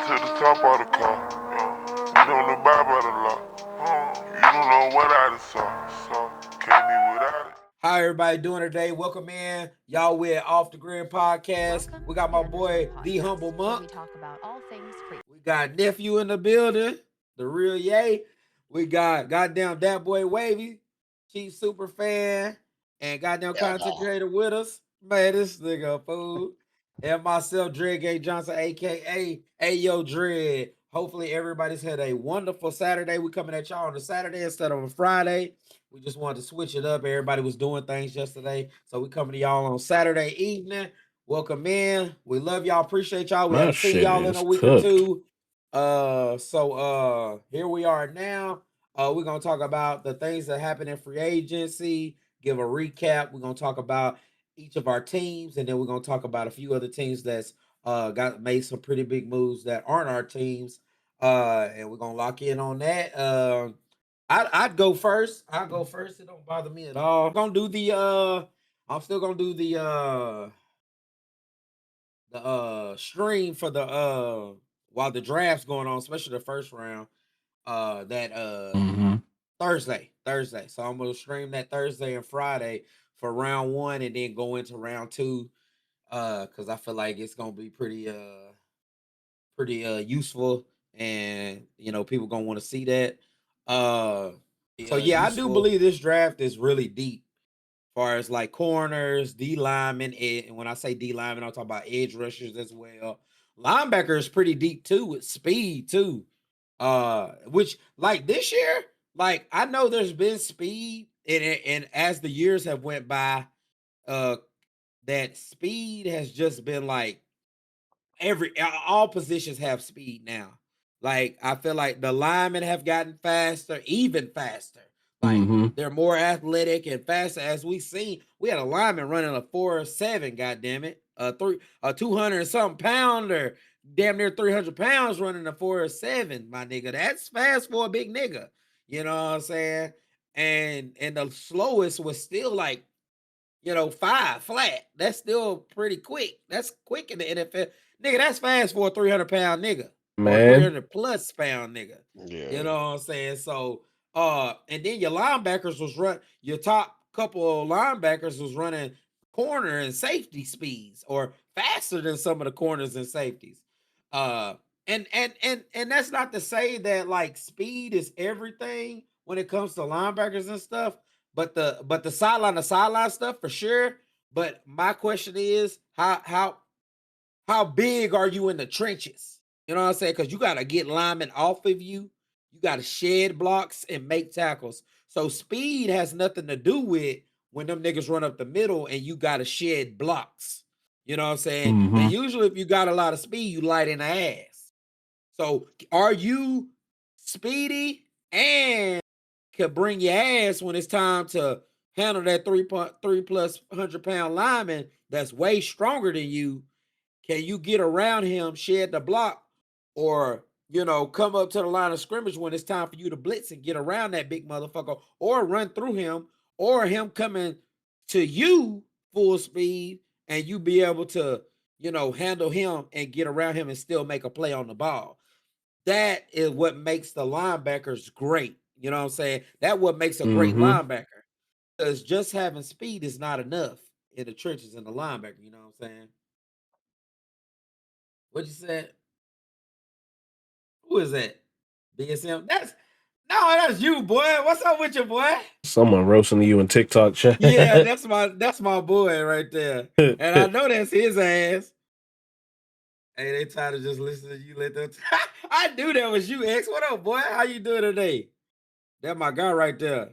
took the top out of the car. You don't abide by the law. You don't know what I done saw. So, can't be without it. How everybody doing today? Welcome in. Y'all with Off the Grid Podcast. We got my boy, The Humble Monk. We talk about all things free. We got Nephew in the building, the real Yay. We got goddamn that boy Wavy, Chief Super Fan, and goddamn content creator with us. Man, this nigga fool. And myself, Dred Gay Johnson, aka Ayo Dred. Hopefully everybody's had a wonderful Saturday. We coming at y'all on a Saturday instead of a Friday. We just wanted to switch it up. Everybody was doing things yesterday. So we coming to y'all on Saturday evening. Welcome in. We love y'all. Appreciate y'all. We My haven't seen shit y'all in is a week cooked. or two. Here we are now. We're gonna talk about the things that happened in free agency, give a recap. We're gonna talk about each of our teams, and then we're gonna talk about a few other teams that's got made some pretty big moves that aren't our teams. And we're gonna lock in on that. I'd go first. I'll go first. It don't bother me at all. I'm still gonna do the stream for the while the draft's going on, especially the first round. That Thursday. So I'm gonna stream that Thursday and Friday for round one and then go into round two. Because I feel like it's gonna be pretty useful, and people gonna want to see that. So yeah, I do believe this draft is really deep, far as like corners, D linemen, and when I say D linemen, I'm talking about edge rushers as well. Linebacker is pretty deep too, with speed too. Which like this year, like I know there's been speed, and as the years have went by, uh, that speed has just been like all positions have speed now. Like I feel like the linemen have gotten faster, even faster. Like they're more athletic and faster. As we seen, we had a lineman running a 4.7. God damn it, a 200 and something pounder, damn near 300 pounds running a 4.7. My nigga, that's fast for a big nigga. You know what I'm saying? And the slowest was still like 5 flat. That's still pretty quick. That's quick in the NFL. Nigga, that's fast for a 300-pound nigga or Man. 300 plus pound nigga. Yeah. You know what I'm saying? So, and then your linebackers your top couple of linebackers was running corner and safety speeds or faster than some of the corners and safeties. And that's not to say that like speed is everything when it comes to linebackers and stuff, but the sideline to sideline stuff for sure. But my question is how big are you in the trenches? You know what I'm saying? Because you got to get linemen off of you. You got to shed blocks and make tackles. So speed has nothing to do with when them niggas run up the middle and you got to shed blocks. You know what I'm saying? And usually if you got a lot of speed, you light in the ass. So are you speedy and can bring your ass when it's time to handle that 3+ 100-pound lineman that's way stronger than you? Can you get around him, shed the block, or come up to the line of scrimmage when it's time for you to blitz and get around that big motherfucker, or run through him, or him coming to you full speed and you be able to handle him and get around him and still make a play on the ball? That is what makes the linebackers great. You know what I'm saying? That's what makes a great linebacker. Because just having speed is not enough in the trenches in the linebacker. You know what I'm saying? What you said? Who is that? DSM? That's you, boy. What's up with you, boy? Someone roasting you in TikTok chat. Yeah, that's my boy right there. And I know that's his ass. Hey, they try to just listen to you. Let them. I knew that was you, X. What up, boy? How you doing today? That's my guy right there.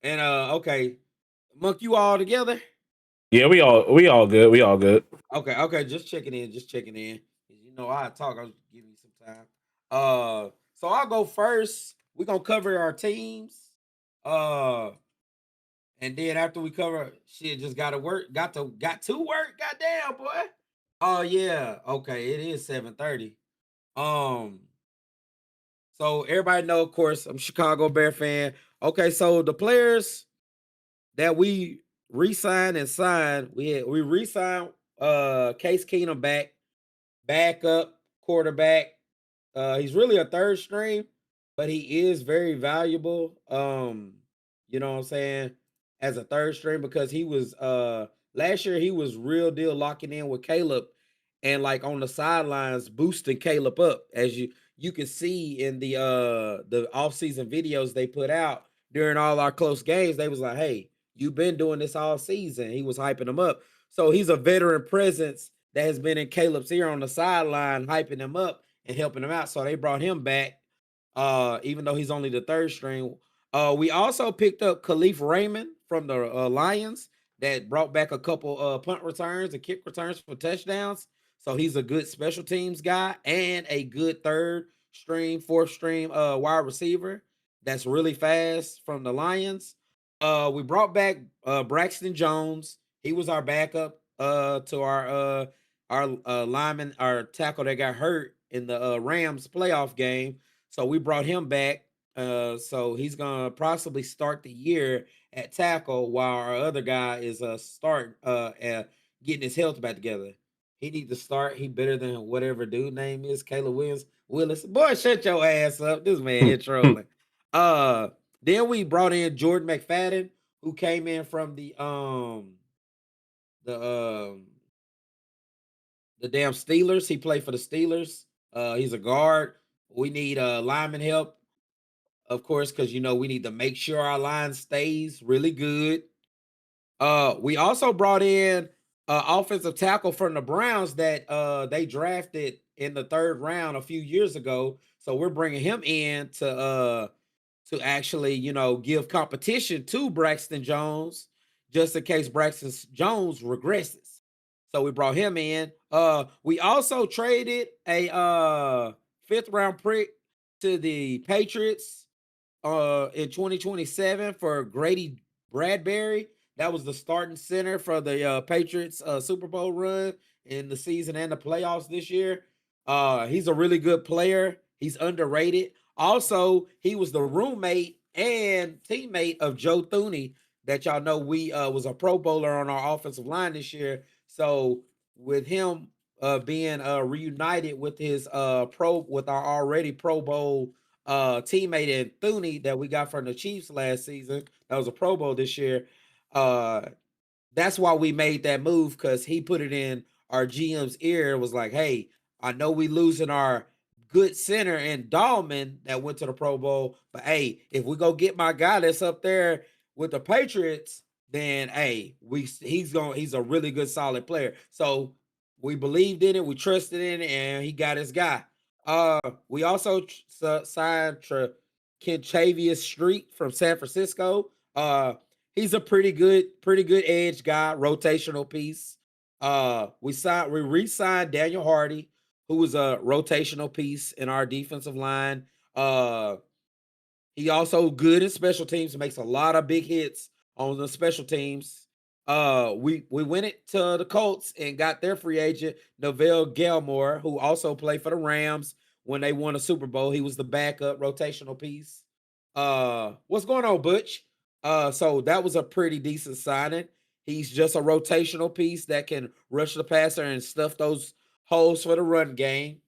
Okay, Monk, you all together? Yeah, we all good. We all good. Okay, just checking in. I talk. I was giving you some time. So I'll go first. We're gonna cover our teams. Uh, and then after we cover, shit, just gotta work. Got to work. Goddamn, boy. Oh yeah. Okay, it is 7:30. Um. So everybody know, of course, I'm a Chicago Bear fan. Okay, so the players that we re-signed and signed, we re-signed Case Keenum back. backup quarterback. He's really a third string, but he is very valuable. You know what I'm saying, as a third string because he was last year he was real deal locking in with Caleb and like on the sidelines boosting Caleb up as you can see in the offseason videos they put out during all our close games. They was like, hey, you've been doing this all season. He was hyping him up. So he's a veteran presence that has been in Caleb's ear on the sideline, hyping him up and helping him out. So they brought him back, even though he's only the third string. We also picked up Khalif Raymond from the Lions that brought back a couple punt returns and kick returns for touchdowns. So he's a good special teams guy and a good third string, fourth string wide receiver that's really fast from the Lions. We brought back Braxton Jones. He was our backup to our lineman, our tackle that got hurt in the Rams playoff game. So we brought him back. So he's gonna possibly start the year at tackle while our other guy is getting his health back together. He needs to start. He better than whatever dude name is, Caleb Willis. Boy, shut your ass up. This man here trolling. Uh then we brought in Jordan McFadden, who came in from the the damn Steelers. He played for the Steelers. He's a guard. We need lineman help, of course, because we need to make sure our line stays really good. We also brought in offensive tackle from the Browns that they drafted in the third round a few years ago. So we're bringing him in to actually, give competition to Braxton Jones, just in case Braxton Jones regresses. So we brought him in. We also traded a fifth round pick to the Patriots in 2027 for Grady Bradbury. That was the starting center for the Patriots Super Bowl run in the season and the playoffs this year. He's a really good player. He's underrated. Also, he was the roommate and teammate of Joe Thuney that y'all know we was a Pro Bowler on our offensive line this year. So with him being reunited with his with our already Pro Bowl teammate in Thuney that we got from the Chiefs last season, that was a Pro Bowl this year. Uh that's why we made that move, because he put it in our GM's ear. It was like, hey, I know we losing our good center and Dahlman that went to the Pro Bowl, but hey, if we go get my guy that's up there with the Patriots, then hey, he's a really good solid player. So we believed in it, we trusted in it, and he got his guy. We also signed Kentavious Street from San Francisco. He's a pretty good edge guy, rotational piece. We re-signed Daniel Hardy, who was a rotational piece in our defensive line. He also good in special teams, makes a lot of big hits on the special teams. We went it to the Colts and got their free agent, Neville Gallimore, who also played for the Rams when they won a Super Bowl. He was the backup rotational piece. What's going on, Butch? So that was a pretty decent signing. He's just a rotational piece that can rush the passer and stuff those holes for the run game.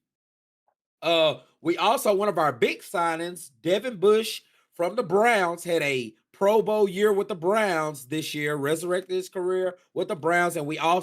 We also, one of our big signings, Devin Bush from the Browns, had a Pro Bowl year with the Browns this year, resurrected his career with the Browns. And we all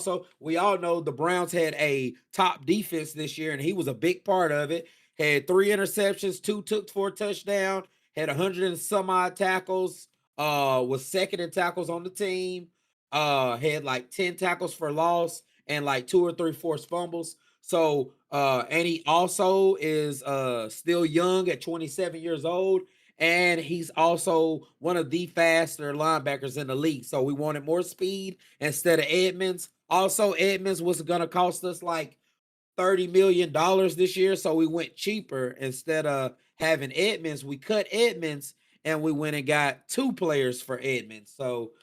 know the Browns had a top defense this year, and he was a big part of it. Had 3 interceptions, 2 took for a touchdown, had 100 and some odd tackles, was second in tackles on the team, had like 10 tackles for loss and like 2 or 3 forced fumbles. So, and he also is still young at 27 years old, and he's also one of the faster linebackers in the league. So we wanted more speed instead of Edmonds. Also, Edmonds was going to cost us like $30 million this year, so we went cheaper. Instead of having Edmonds, we cut Edmonds and we went and got 2 players for Edmonds. So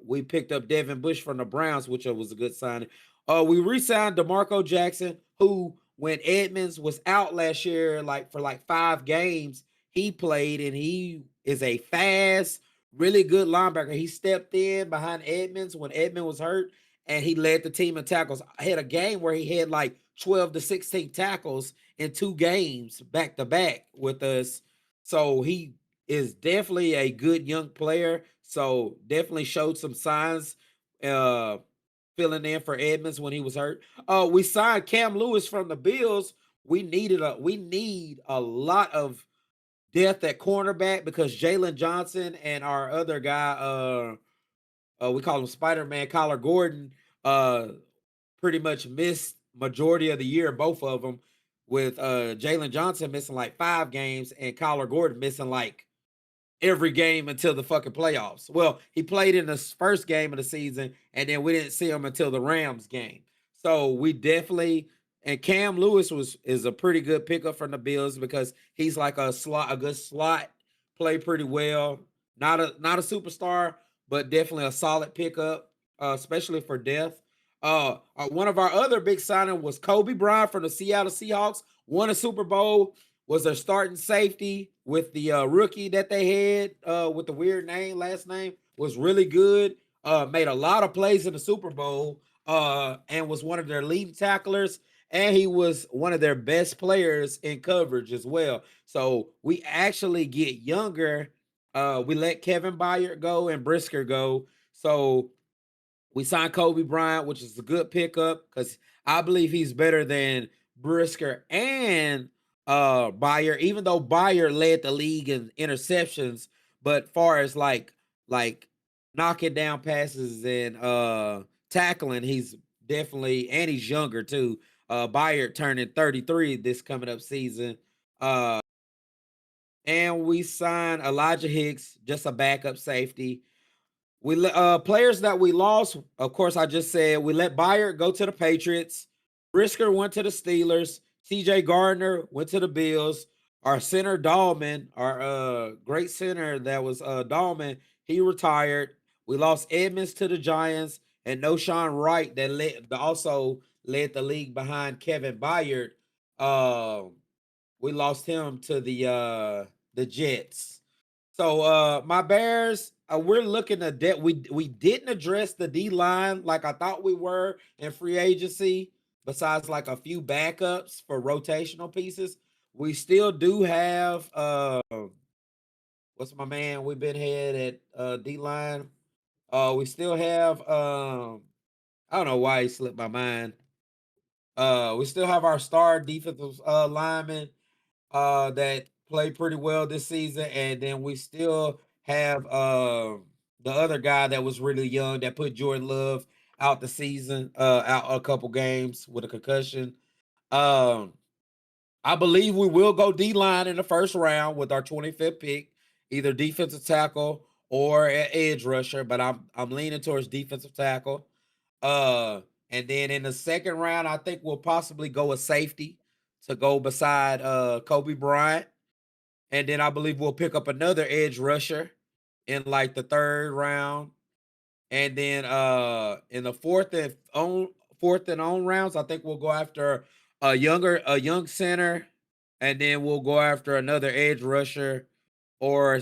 we picked up Devin Bush from the Browns, which was a good signing. We re-signed DeMarco Jackson, who when Edmonds was out last year, like for like 5 games, he played, and he is a fast, really good linebacker. He stepped in behind Edmonds when Edmonds was hurt, and he led the team in tackles. I had a game where he had like 12 to 16 tackles in 2 games back to back with us. So he is definitely a good young player. So definitely showed some signs filling in for Edmonds when he was hurt. We signed Cam Lewis from the Bills. We need a lot of depth at cornerback because Jalen Johnson and our other guy, we call him Spider-Man, Kyler Gordon, pretty much missed majority of the year, both of them, with Jalen Johnson missing like 5 games and Kyler Gordon missing like every game until the fucking playoffs. Well, he played in the first game of the season, and then we didn't see him until the Rams game. So we definitely, and Cam Lewis is a pretty good pickup from the Bills because he's like a good slot, play pretty well. Not a superstar, but definitely a solid pickup, especially for depth. One of our other big signing was Kobe Bryant from the Seattle Seahawks. Won a Super Bowl, was their starting safety with the rookie that they had with the weird last name, was really good. Made a lot of plays in the Super Bowl and was one of their leading tacklers. And he was one of their best players in coverage as well. So we actually get younger. We let Kevin Byard go and Brisker go. So we signed Kobe Bryant, which is a good pickup because I believe he's better than Brisker and Byard, even though Byard led the league in interceptions, but far as like knocking down passes and tackling, he's definitely, and he's younger too. Byard turning 33 this coming up season. And we signed Elijah Hicks, just a backup safety. We players that we lost, of course, I just said we let Byard go to the Patriots. Brisker went to the Steelers. TJ Gardner went to the Bills. Our center Dahlman, our great center that was Dahlman, he retired. We lost Edmonds to the Giants and Noshawn Wright that also led the league behind Kevin Byard. We lost him to the Jets. So my Bears, we're looking at that. We didn't address the D line like I thought we were in free agency, besides like a few backups for rotational pieces. We still do have what's my man? We've been head at D line. We still have I don't know why he slipped my mind. We still have our star defensive lineman that played pretty well this season, and then we still have the other guy that was really young that put Jordan Love out the season, out a couple games with a concussion. Um, I believe we will go D line in the first round with our 25th pick, either defensive tackle or edge rusher, but I'm leaning towards defensive tackle. And then in the second round, I think we'll possibly go a safety to go beside Kobe Bryant. And then I believe we'll pick up another edge rusher in like the third round. And then in the fourth and on rounds, I think we'll go after a young center, and then we'll go after another edge rusher or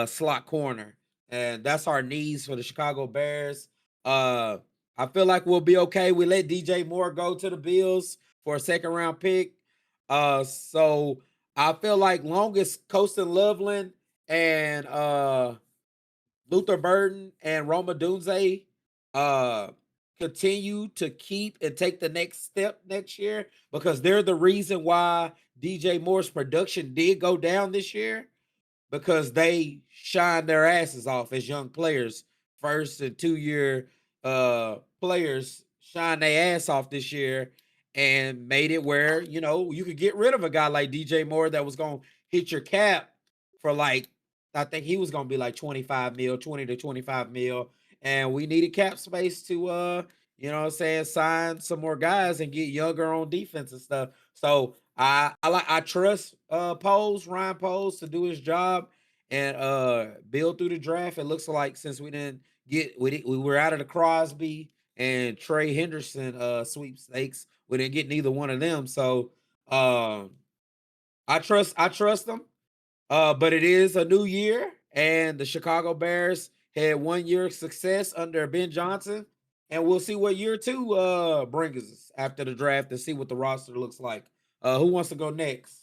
slot corner. And that's our needs for the Chicago Bears. Uh I feel like we'll be okay. We let DJ Moore go to the Bills for a second round pick. So I feel like long as Coastin Loveland and Luther Burden and Roma Dunze uh continue to keep and take the next step next year, because they're the reason why DJ Moore's production did go down this year, because they shine their asses off as young players. First and 2 year players shine their ass off this year and made it where, you could get rid of a guy like DJ Moore that was going to hit your cap for like, I think he was going to be like 25 mil, 20 to 25 mil. And we needed cap space to, sign some more guys and get younger on defense and stuff. So I trust Ryan Poles to do his job and build through the draft. It looks like since we were out of the Crosby and Trey Henderson sweepstakes, we didn't get neither one of them. So I trust them. But it is a new year, and the Chicago Bears had 1 year of success under Ben Johnson, and we'll see what year two brings us after the draft and see what the roster looks like. Who wants to go next?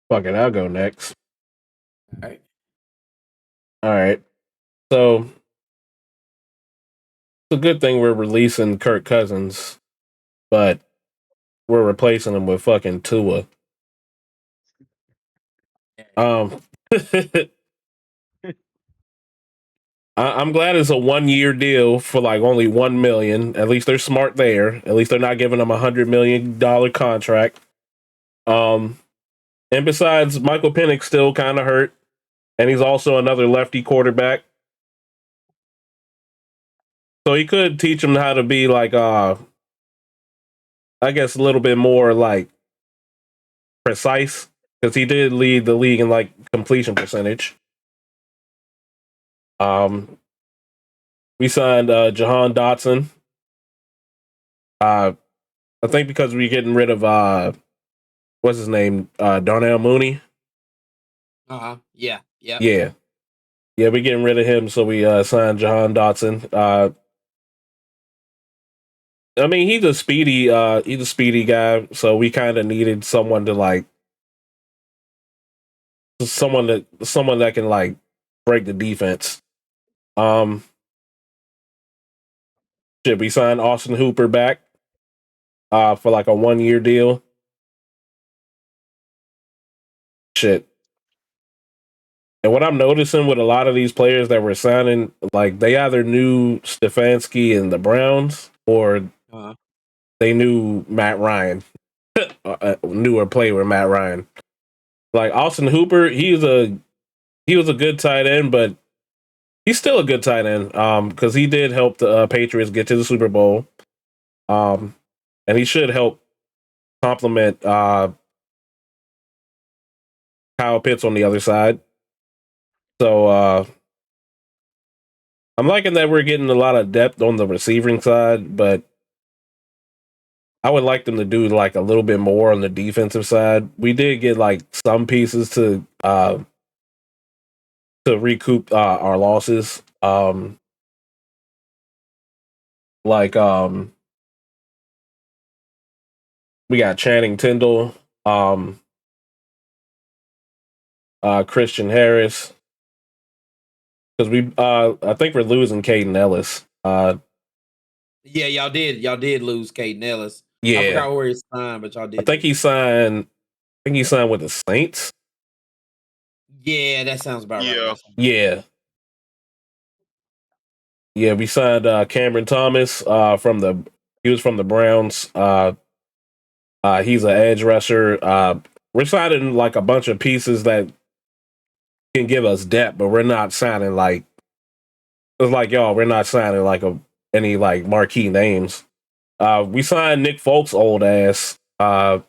Fuck it, I'll go next. All right. All right. So it's a good thing we're releasing Kirk Cousins, but we're replacing him with fucking Tua. Um, I'm glad it's a 1 year deal for like only 1 million. At least they're smart there. At least they're not giving him $100 million contract. Um, and besides, Michael Penix still kind of hurt, and he's also another lefty quarterback. So he could teach him how to be like, I guess a little bit more like precise because he did lead the league in like completion percentage. Um, we signed Jahan Dotson. Uh, I think because we're getting rid of what's his name, Darnell Mooney. Yeah. Yep. Yeah, yeah, we're getting rid of him, so we signed Jahan Dotson. I mean, he's a speedy guy, so we kind of needed someone to like someone that can like break the defense. Um, Shit, we signed Austin Hooper back for like a 1 year deal. Shit. And what I'm noticing with a lot of these players that we're signing, like they either knew Stefanski and the Browns or they knew Matt Ryan, knew or played with Matt Ryan. Like Austin Hooper, he was a good tight end, but he's still a good tight end because he did help the Patriots get to the Super Bowl. And he should help complement Kyle Pitts on the other side. So I'm liking that we're getting a lot of depth on the receiving side, but I would like them to do like a little bit more on the defensive side. We did get like some pieces to recoup our losses. Like we got Channing Tindall, um, Christian Harris, because we I think we're losing Caden Ellis. Yeah, y'all did lose Caden Ellis. I Yeah, forgot where he signed, but y'all I did think lose. he signed. I think he signed with the Saints. Yeah, that sounds about right. Yeah. Yeah, yeah. We signed Cameron Thomas from the. He was from the Browns. He's an edge rusher. We're signing like a bunch of pieces that can give us depth, but we're not signing like it's like y'all. We're not signing like any like marquee names. We signed Nick Folk's old ass because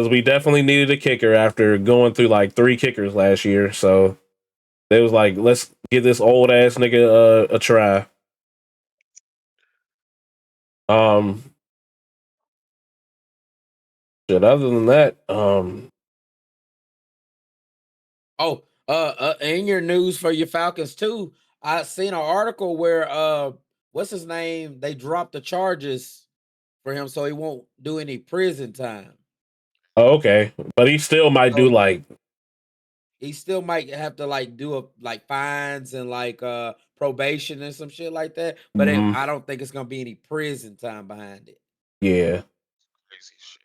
we definitely needed a kicker after going through like 3 kickers last year. So they was like, let's give this old ass nigga a try. Um, Shit. Other than that, In your news for your Falcons too, I seen an article where what's his name? They dropped the charges for him, so he won't do any prison time. oh, okay, but he still might do So like he still might have to like do a like fines and like probation and some shit like that. But mhm, I don't think it's gonna be any prison time behind it. yeah. Crazy shit.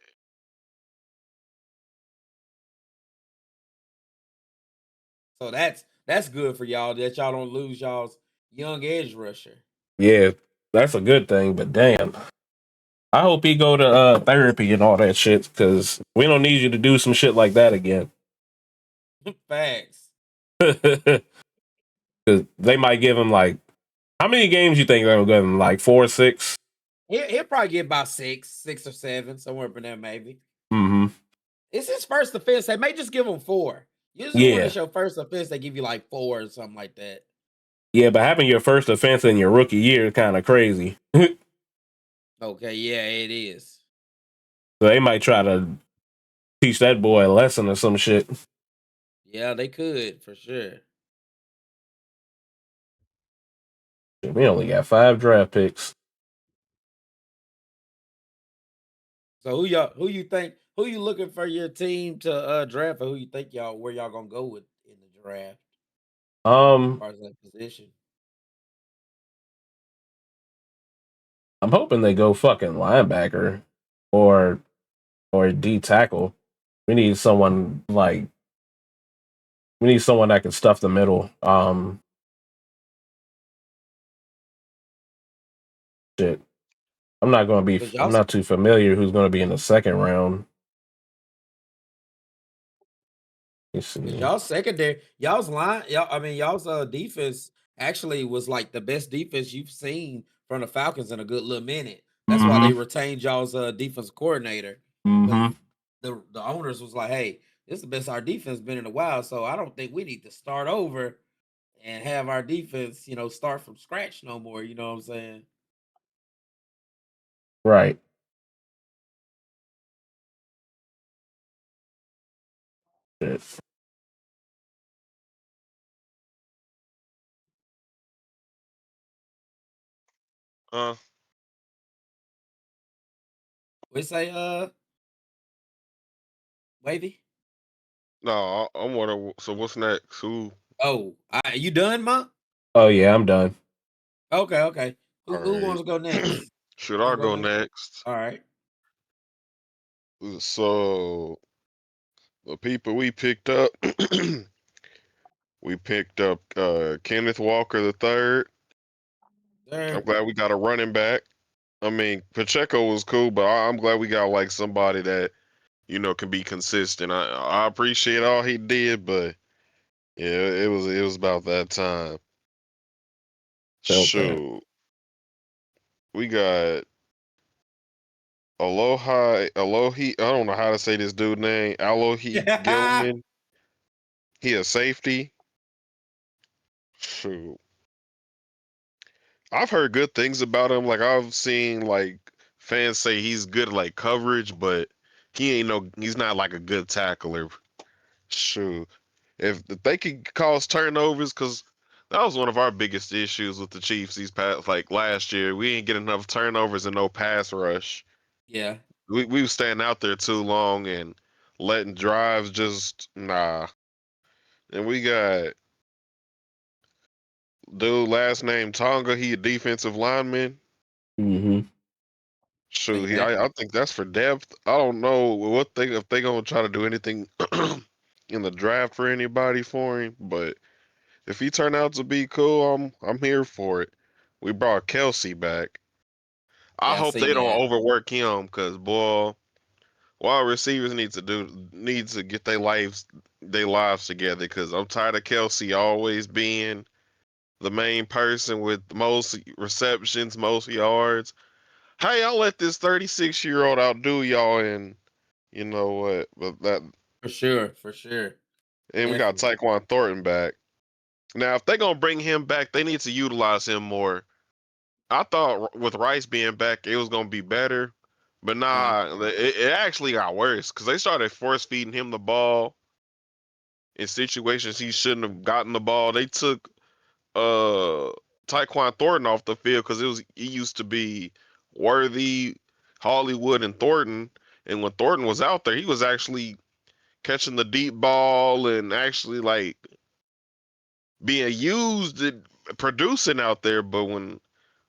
So that's good for y'all that y'all don't lose y'all's young edge rusher. Yeah, that's a good thing. But damn, I hope he go to therapy and all that shit because we don't need you to do some shit like that again. Facts. Because they might give him like how many games you think they'll give him? Like 4 or 6? He'll probably get about 6 or 7, somewhere in there maybe. Mm-hmm. It's his first offense. They may just give him 4. Usually when Yeah, it's your first offense, they give you like 4 or something like that. yeah. But having your first offense in your rookie year is kind of crazy. So Okay, yeah, it is. they might try to teach that boy a lesson or some shit. Yeah, they could for sure. We only got 5 draft picks. So who you looking for your team to draft, or who you think where y'all gonna go with in the draft as Um, far as that position? I'm hoping they go fucking linebacker or D tackle. We need someone like we need someone that can stuff the middle. Shit. Cause I'm y'all not too familiar who's gonna be in the second round. Let's Cause see. y'all secondary, y'all's defense actually was like the best defense you've seen from the Falcons in a good little minute. That's why they Mm-hmm. retained y'all's defense coordinator. Because Mm-hmm. the owners was like, hey, this is the best our defense been in a while. So I don't think we need to start over and have our defense, start from scratch no more. You know what I'm saying? Right. Shit. Uh, We say Wavy. no, I'm wondering. So what's next? Who? Oh, you done, Ma? Oh yeah, I'm done. Okay, okay. All Who wants right. to go next? Should I'll I go go next. next? All right. So the people we picked up, we picked up Kenneth Walker the third. I'm There. glad we got a running back. I mean, Pacheco was cool, but I'm glad we got like somebody that can be consistent. I appreciate all he did, but yeah, it was about that time. Felt that. Shoot, we got Alohi. I don't know how to say this dude name. Alohi Gilman. He a safety. Shoot, I've heard good things about him. Like I've seen like fans say he's good at like coverage, but he's not like a good tackler. Shoot, if they could cause turnovers, because that was one of our biggest issues with the Chiefs these past like last year. We ain't get enough turnovers and no pass rush. Yeah, We was staying out there too long and letting drives just nah. And we got dude last name Tonga. He a defensive lineman. Mm-hmm. Shoot, I exactly. think that's for depth. I don't know what they if they gonna try to do anything in the draft for anybody for him, but if he turned out to be cool, I'm here for it. We brought Kelsey back. I Yeah, I hope seen they don't that overwork him, cause boy, wide receivers needs to get their lives together. Cause I'm tired of Kelsey always being the main person with the most receptions, most yards. How y'all let this 36-year-old outdo y'all? And you know what? But that for sure, for sure, and we got definitely. Tyquan Thornton back. Now, if they're gonna bring him back, they need to utilize him more. I thought with Rice being back, it was gonna be better, but Uh, nah, it actually got worse because they started force feeding him the ball in situations he shouldn't have gotten the ball. They took uh Tyquan Thornton off the field because he used to be Worthy, Hollywood, and Thornton, and when Thornton was out there, he was actually catching the deep ball and actually like being used and producing out there. But when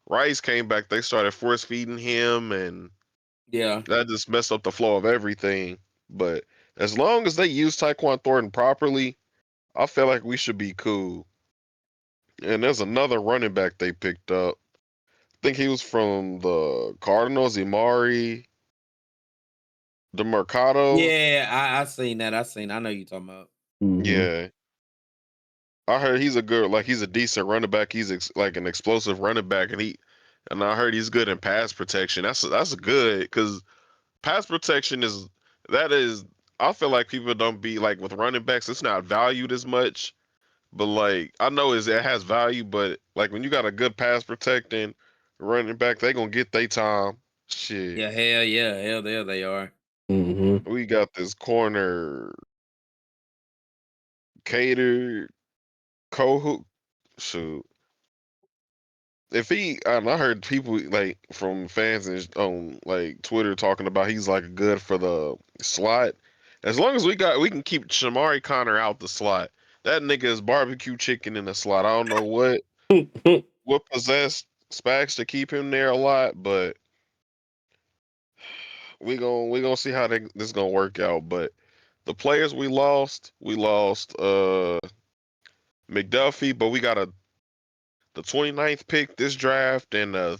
Rice came back, they started force feeding him, and yeah, that just messed up the flow of everything. But as long as they use Tyquan Thornton properly, I feel like we should be cool. And there's another running back they picked up. I think he was from the Cardinals, Imari DeMercado. yeah. I seen that. I know you talking about. Mm-hmm. Yeah, I heard he's a decent running back. He's like an explosive running back, and I heard he's good in pass protection. That's good because pass protection is I feel like people don't be like with running backs. It's not valued as much, but like I know it has value, but like when you got a good pass protecting running back, they gonna get their time. Shit, Yeah, hell yeah, hell there they are. Mm-hmm. we got this corner cater Kohu. Shoot, if he, and I heard people like from fans on like Twitter talking about he's like good for the slot. As long as we can keep Shamari Connor out the slot. That nigga is barbecue chicken in the slot. I don't know what possessed Spags to keep him there a lot, but we gonna see how this gonna work out. But the players we lost McDuffie, but we got the 29th pick this draft, and I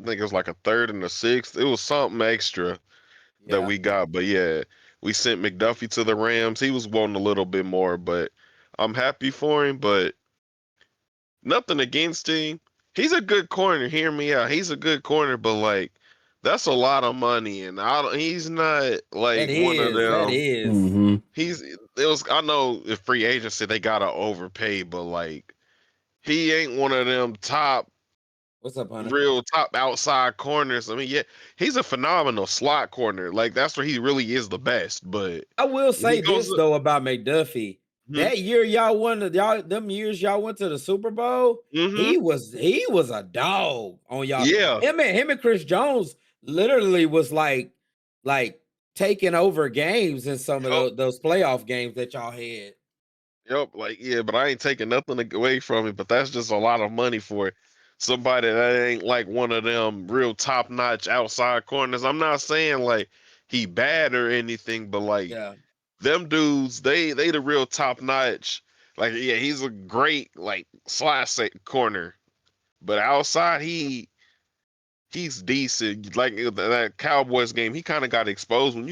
think it was like a third and a sixth. It was something extra that Yeah. we got, but yeah, we sent McDuffie to the Rams. He was wanting a little bit more, but I'm happy for him. But nothing against him. He's a good corner. Hear me out. He's a good corner, but like that's a lot of money, and he's not That like one of is. That them. is. Mm-hmm. I know if free agency they gotta overpay, but like he ain't one of them What's up, Hunter? real top outside corners. I mean, yeah, he's a phenomenal slot corner. Like that's where he really is the best. But I will when he say goes this up, though about McDuffie. hmm That year y'all won them years y'all went to the Super Bowl, hmm he was a dog on y'all. yeah, Him and Chris Jones literally was like taking over games in some of yep, those playoff games that y'all had. yep, like yeah. But I ain't taking nothing away from it. But that's just a lot of money for somebody that ain't like one of them real top notch outside corners. I'm not saying like he bad or anything, but like Yeah. them dudes, they the real top notch. Like yeah, he's a great like corner, but outside he's decent. Like that Cowboys game, he kind of got exposed when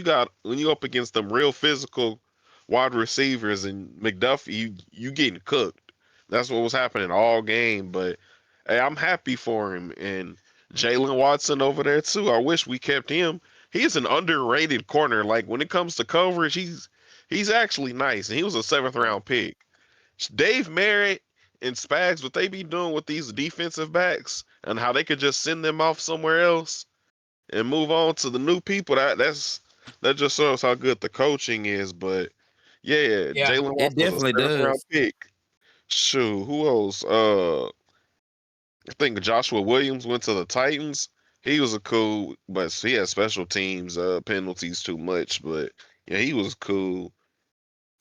you up against them real physical wide receivers and McDuffie, you getting cooked. That's what was happening all game. But hey, I'm happy for him and Jalen Watson over there too. I wish we kept him. He's an underrated corner. Like when it comes to coverage, he's actually nice, and he was a seventh Yeah. round pick. Dave Merritt and Spags, what they be doing with these defensive backs and how they could just send them off somewhere else and move on to the new people. That just shows how good the coaching is. But yeah, Yeah, Jalen it Watson was a definitely seventh round does. pick. Shoot, who else? I think Joshua Williams went to the Titans. He was a cool, but he had special teams penalties too much. But yeah, he was cool.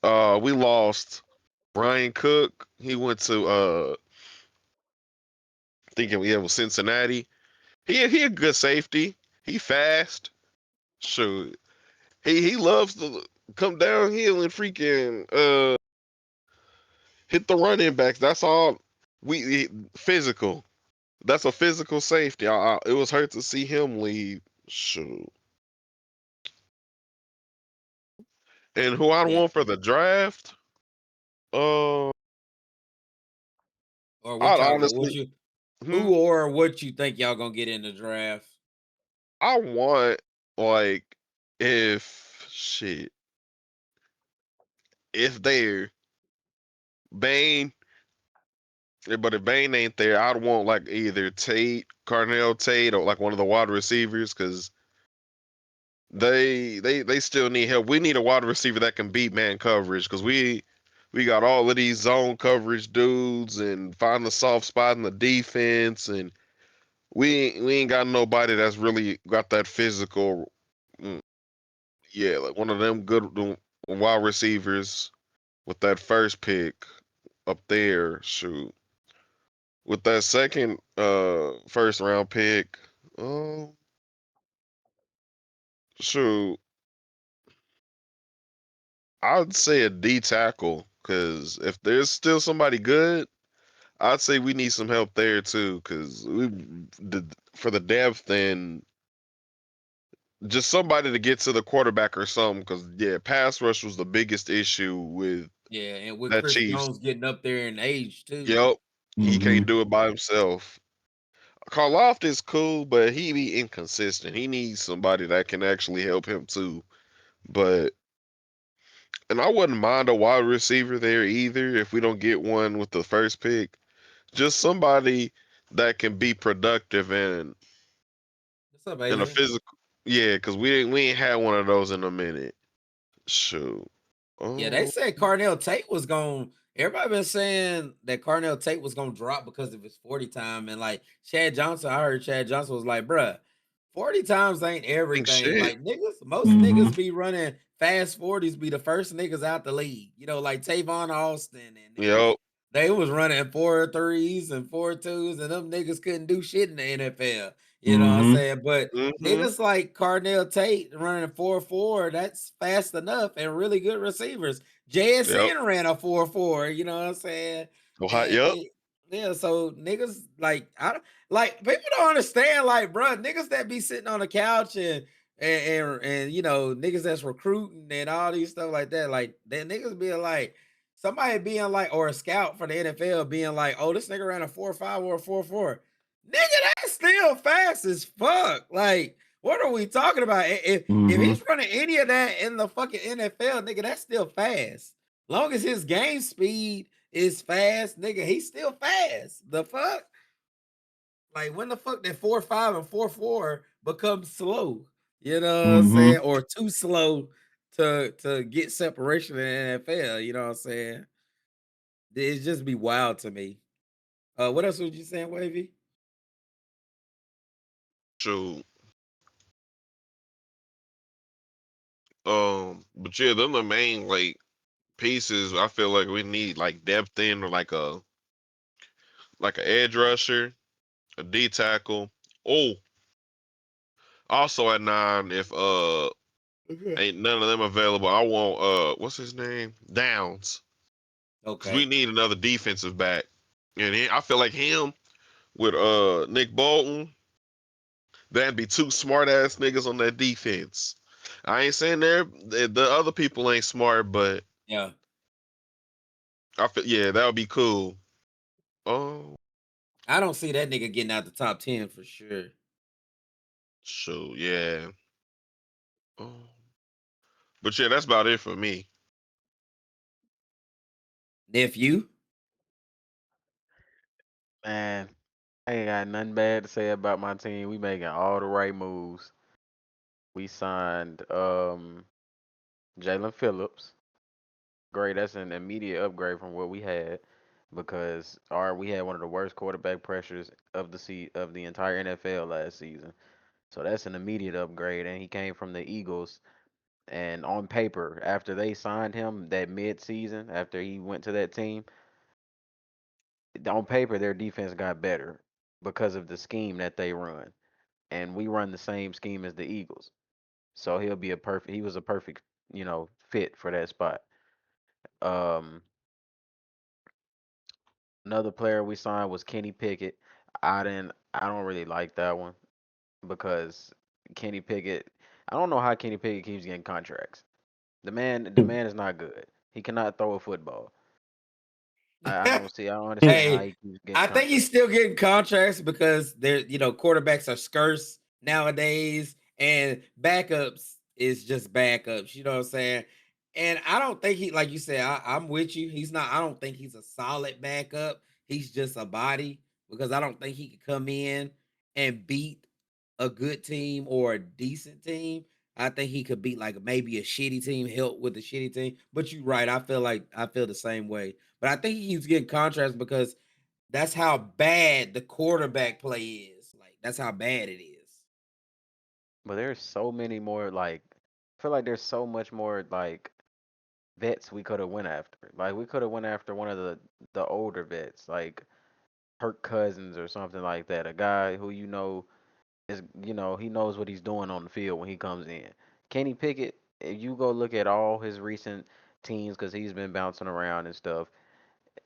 We lost Brian Cook. He went to thinking we have Cincinnati. He a good safety. He fast. Sure. He loves to come downhill and freaking hit the running backs. That's all. Physical. That's a physical safety. It was hurt to see him leave. Shoot. And who I Yeah. want for the draft? Uh, Or what I'd y'all what honestly, you hmm, who or what you think y'all gonna get in the draft? I want like if shit if they're Bane. But if Bane ain't there, I'd want like either Carnell Tate, or like one of the wide receivers, because they still need help. We need a wide receiver that can beat man coverage, because we got all of these zone coverage dudes and find the soft spot in the defense, and we ain't got nobody that's really got that physical. mm, Yeah, like one of them good wide receivers with that first pick up there. Shoot. With that second first round pick, um shoot, I'd say a D tackle, because if there's still somebody good, I'd say we need some help there too, because for the depth and just somebody to get to the quarterback or something, because yeah, pass rush was the biggest issue with Yeah, and with that Chris Chiefs. Jones getting up there in age too. Yep, he Mm-hmm. can't do it by himself. Karloff is cool, but he be inconsistent. He needs somebody that can actually help him too. But and I wouldn't mind a wide receiver there either if we don't get one with the first pick. Just somebody that can be productive and What's up, in a Adrian? physical. Yeah, because we ain't had one of those in a minute. Shoot. Yeah, they Oh, said Carnell Tate was going. Everybody been saying that Carnell Tate was gonna drop because of his 40 time, and like Chad Johnson, I heard Chad Johnson was like, "Bruh, 40 times ain't Ain't everything." shit. Like niggas, most niggas be running fast 40s, be the first niggas out the league. You know, like Tavon Austin and them. Yep. They was running 4.3s and 4.2s, and them niggas couldn't do shit in the NFL. You know what I'm saying? But Mm-hmm. niggas like Carnell Tate running 4.4, that's fast enough, and really good receivers. Yep. JSN ran a 4.4, you know what I'm saying? Ohio. And Yep. yeah, so niggas like I don't like people don't understand, like, bro, niggas that be sitting on the couch and you know, niggas that's recruiting and all these stuff like that, like that niggas being like somebody being like, or a scout for the NFL being like, oh, this nigga ran a 4.5 or a 4.4. Nigga, that's still fast as fuck. Like, what are we talking about? If he's running any of that in the fucking NFL, nigga, that's still fast. Long as his game speed is fast, nigga, he's still fast. The fuck? Like, when the fuck did 4.5 and 4.4 become slow? You know what I'm saying? Or too slow to get separation in the NFL. You know what I'm saying? It just be wild to me. What else was you saying, Wavy? Shoot. But yeah, them the main like pieces. I feel like we need like depth in or like an edge rusher, a D tackle. Oh, also at 9, if Okay. ain't none of them available, I want what's his name? Downs. Because we Okay. need another defensive back. And I feel like him with Nick Bolton, that'd be two smart ass niggas on that defense. I ain't saying the other people ain't smart, but Yeah. I feel yeah, that would be cool. Oh I don't see that nigga getting out the top 10 for sure. shoot, yeah. Oh. But yeah, that's about it for me. Nephew. Man, I ain't got nothing bad to say about my team. We making all the right moves. We signed Jalen Phillips. Great, that's an immediate upgrade from what we had because we had one of the worst quarterback pressures of the entire NFL last season. So that's an immediate upgrade, and he came from the Eagles. And on paper, after they signed him that mid-season, after he went to that team, on paper their defense got better because of the scheme that they run. And we run the same scheme as the Eagles. So he was a perfect, fit for that spot. Um Another player we signed was Kenny Pickett. I don't really like that one because Kenny Pickett, I don't know how Kenny Pickett keeps getting contracts. The man is not good. He cannot throw a football. I don't understand how Hey, he keeps getting I think he's contracts. still getting contracts because they're, you know, quarterbacks are scarce nowadays, and backups is just backups. You know what I'm saying? And I don't think he, like you said, I'm with you. He's not. I don't think he's a solid backup. He's just a body because I don't think he could come in and beat a good team or a decent team. I think he could beat like maybe a shitty team, help with the shitty team. But you're right. I feel the same way. But I think he keeps getting contracts because that's how bad the quarterback play is. Like that's how bad it is. But there's so many more I feel like there's so much more vets we could have went after. Like we could have went after one of the older vets, like Kirk Cousins or something like that. A guy who he knows what he's doing on the field when he comes in. Kenny Pickett, if you go look at all his recent teams, because he's been bouncing around and stuff,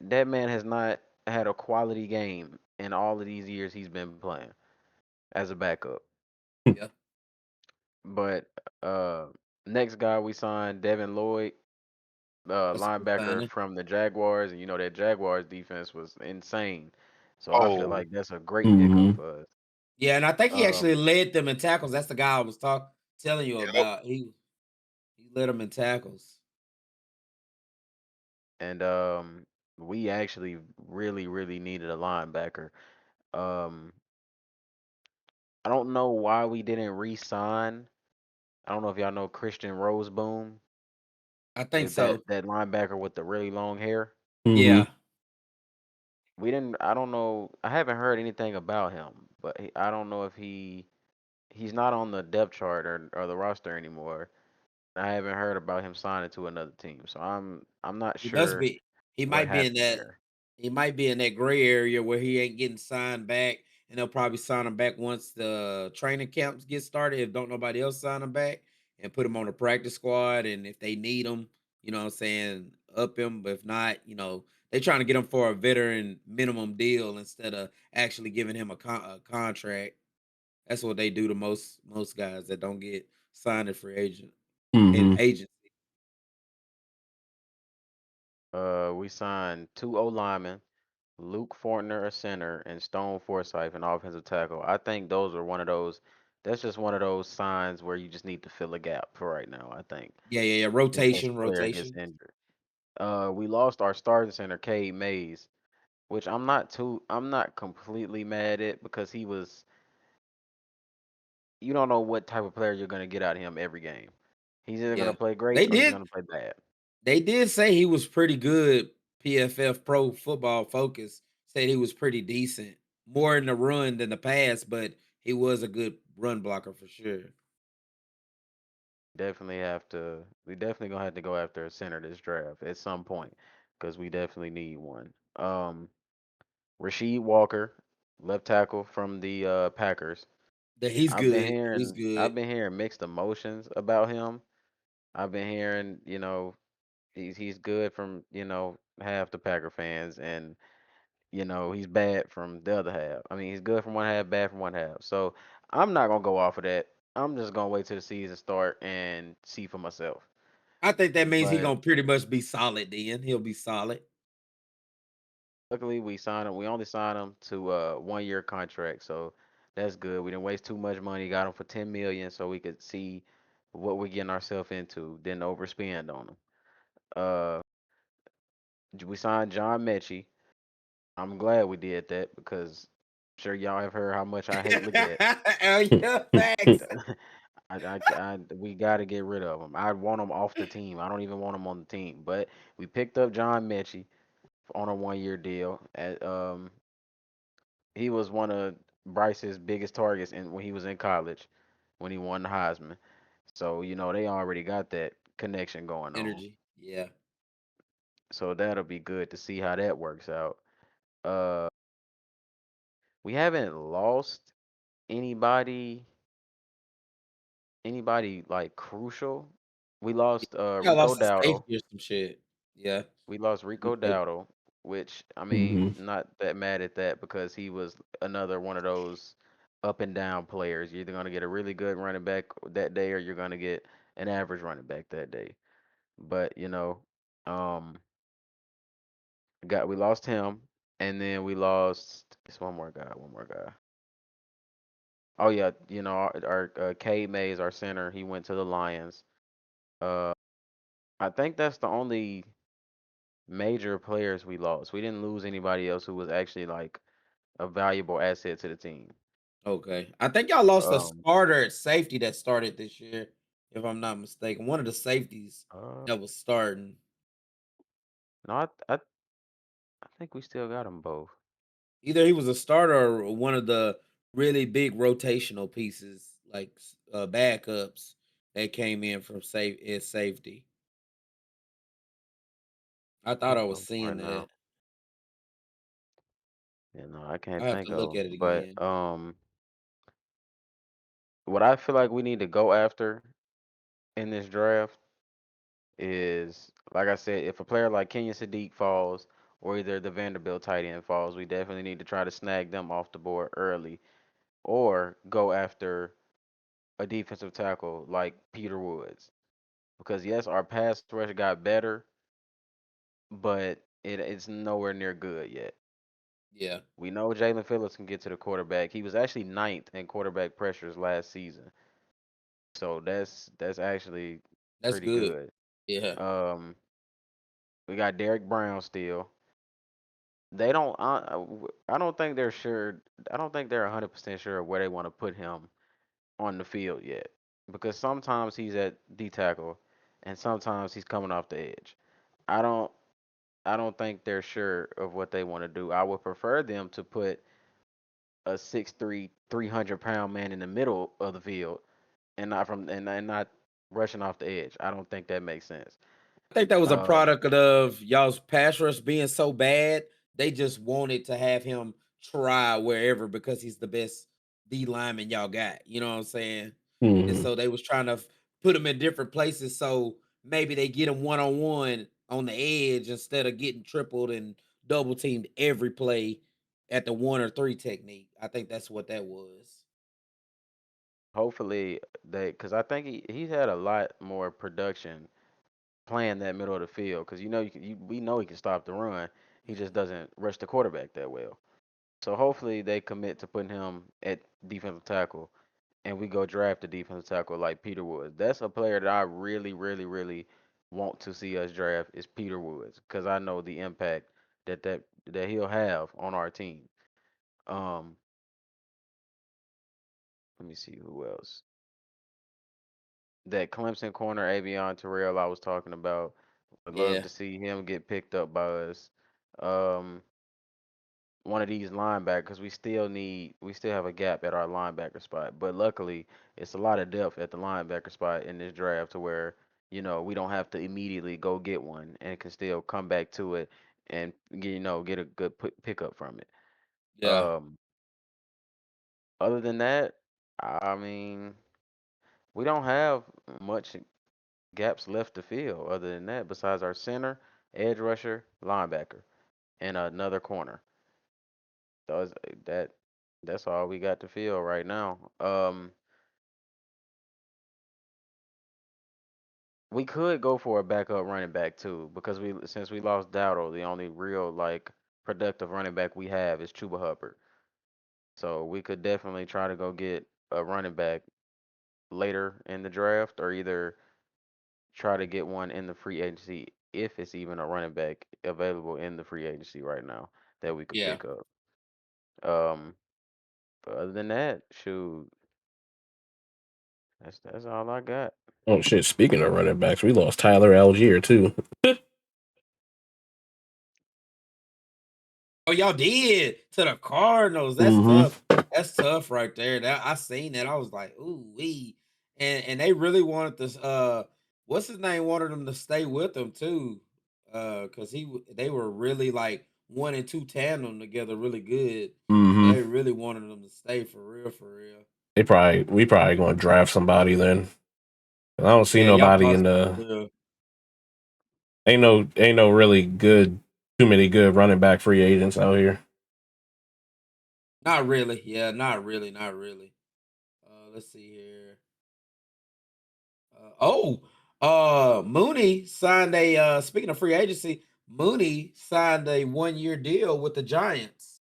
that man has not had a quality game in all of these years he's been playing as a backup. Yeah, But uh, next guy we signed, Devin Lloyd, that's a good linebacker signing. from the Jaguars, and that Jaguars defense was insane. So I feel Oh, like that's a great pickup for us. Yeah, and I think he Um, actually led them in tackles. That's the guy I was telling you yep. about. He led them in tackles. and we actually really, really needed a linebacker. Um, I don't know why we didn't re-sign. I don't know if y'all know Christian Roseboom, I think is that so. that linebacker with the really long hair. Yeah, Mm-hmm. We didn't. I don't know. I haven't heard anything about him, but I don't know if he's not on the depth chart or the roster anymore. I haven't heard about him signing to another team, so I'm not he must sure be. He what might be in happened that. there. He might be in that gray area where he ain't getting signed back, and they'll probably sign him back once the training camps get started. If don't nobody else sign him back, and put him on the practice squad, and if they need him, what I'm saying, up him. But if not, they trying to get him for a veteran minimum deal instead of actually giving him a contract. That's what they do to most guys that don't get signed as free agent and Mm-hmm. agent. We signed two O linemen, Luke Fortner, a center, and Stone Forsythe, an offensive tackle. I think those are one of those. That's just one of those signs where you just need to fill a gap for right now. I think Yeah, yeah, yeah. in case Rotation, a player gets rotation. injured. We lost our starting center, Cade Mays, which I'm not completely mad at because he was. You don't know what type of player you're gonna get out of him every game. He's either gonna Yeah, play great they or he's did. gonna play bad. They did say he was pretty good. PFF Pro Football Focus said he was pretty decent, more in the run than the pass, but he was a good run blocker for sure. Definitely have to. We definitely gonna have to go after a center this draft at some point because we definitely need one. Rasheed Walker, left tackle from the Packers. That he's good. He's good. I've been hearing mixed emotions about him. I've been hearing, he's good from, half the Packer fans and, he's bad from the other half. I mean, he's good from one half, bad from one half. So I'm not gonna go off of that. I'm just gonna wait till the season start and see for myself. I think that means he But gonna pretty much be solid. Then he'll be solid. luckily we signed him. We only signed him to a 1 year contract, so that's good. We didn't waste too much money. Got him for 10 million, so we could see what we're getting ourselves into. Didn't overspend on him. Uh, we signed John Mechie. I'm glad we did that because I'm sure y'all have heard how much I hate Leggett. Oh yeah, facts. We got to get rid of him. I want him off the team. I don't even want him on the team. But we picked up John Mechie on a 1 year deal. He was one of Bryce's biggest targets when he was in college, when he won the Heisman. So they already got that connection going on. Energy. Yeah. So that'll be good to see how that works out. Uh, we haven't lost anybody like crucial. We lost Yeah, I Rico lost a Dowdle. safety or some shit. Yeah. We lost Rico Okay. Dowdle, which I mean, Mm-hmm. not that mad at that because he was another one of those up and down players. You're either gonna get a really good running back that day or you're gonna get an average running back that day. But um, we lost him, and then we lost it's one more guy, one more guy. Oh yeah, our K Mays, our center, he went to the Lions. Uh, I think that's the only major players we lost. We didn't lose anybody else who was actually like a valuable asset to the team. Okay. I think y'all lost a Um, starter at safety that started this year, if I'm not mistaken. One of the safeties uh, that was starting. no, I think we still got them both. Either he was a starter or one of the really big rotational pieces, like backups that came in from safety. I thought Can't I was think right seeing now. that. Yeah, no, I can't I have think to of look 'em. at it But again. what I feel like we need to go after in this draft is, like I said, if a player like Kenyon Sadiq falls, or either the Vanderbilt tight end falls, we definitely need to try to snag them off the board early, or go after a defensive tackle like Peter Woods. Because yes, our pass rush got better, but it's nowhere near good yet. Yeah, We know Jalen Phillips can get to the quarterback. He was actually ninth in quarterback pressures last season, so that's actually that's pretty good. good. Yeah, Um, we got Derek Brown still. They don't. I don't think they're sure. I don't think they're 100% sure of where they want to put him on the field yet, because sometimes he's at D tackle, and sometimes he's coming off the edge. I don't. I don't think they're sure of what they want to do. I would prefer them to put a 6'3", 300-pound man in the middle of the field and not rushing off the edge. I don't think that makes sense. I think that was a Uh, product of y'all's pass rush being so bad. They just wanted to have him try wherever because he's the best D lineman y'all got. You know what I'm saying? And Mhm. so they was trying to put him in different places so maybe they get him one on one on the edge instead of getting tripled and double teamed every play at the 1 or 3 technique. I think that's what that was. Hopefully because I think he's had a lot more production playing that middle of the field because we know he can stop the run. He just doesn't rush the quarterback that well. So hopefully they commit to putting him at defensive tackle, and we go draft a defensive tackle like Peter Woods. That's a player that I really, really, really want to see us draft is Peter Woods because I know the impact that he'll have on our team. Um, Let me see who else. That Clemson corner, Avion Terrell, I was talking about. Would love Yeah. to see him get picked up by us. Um, One of these linebackers, we still have a gap at our linebacker spot. But luckily, it's a lot of depth at the linebacker spot in this draft to where, we don't have to immediately go get one and can still come back to it and get a good pickup from it. Yeah. Um, Other than that, I mean, we don't have much gaps left to fill other than that, besides our center, edge rusher, linebacker, and another corner. So that's all we got to fill right now. We could go for a backup running back too, because since we lost Dowdle, the only real like productive running back we have is Chuba Hubbard. So we could definitely try to go get a running back later in the draft, or either try to get one in the free agency if it's even a running back available in the free agency right now that we could Yeah. pick up. Um, but other than that, shoot, that's all I got. Oh shit! Speaking of running backs, we lost Tyler Algier too. Oh, y'all did to the Cardinals. That's Mm-hmm. tough. That's tough right there. That I seen that. I was like, ooh, wee. And they really wanted this what's his name wanted them to stay with them too. Cause they were really like 1 and 2 tandem together really good. So Mm-hmm. they really wanted them to stay for real, for real. We probably gonna draft somebody then. I don't see Yeah, y'all nobody in possibly the will. ain't no really good too many good running back free agents out here. Not really. Yeah, not really, not really. Let's see here. Mooney signed a speaking of free agency, Mooney signed a 1 year deal with the Giants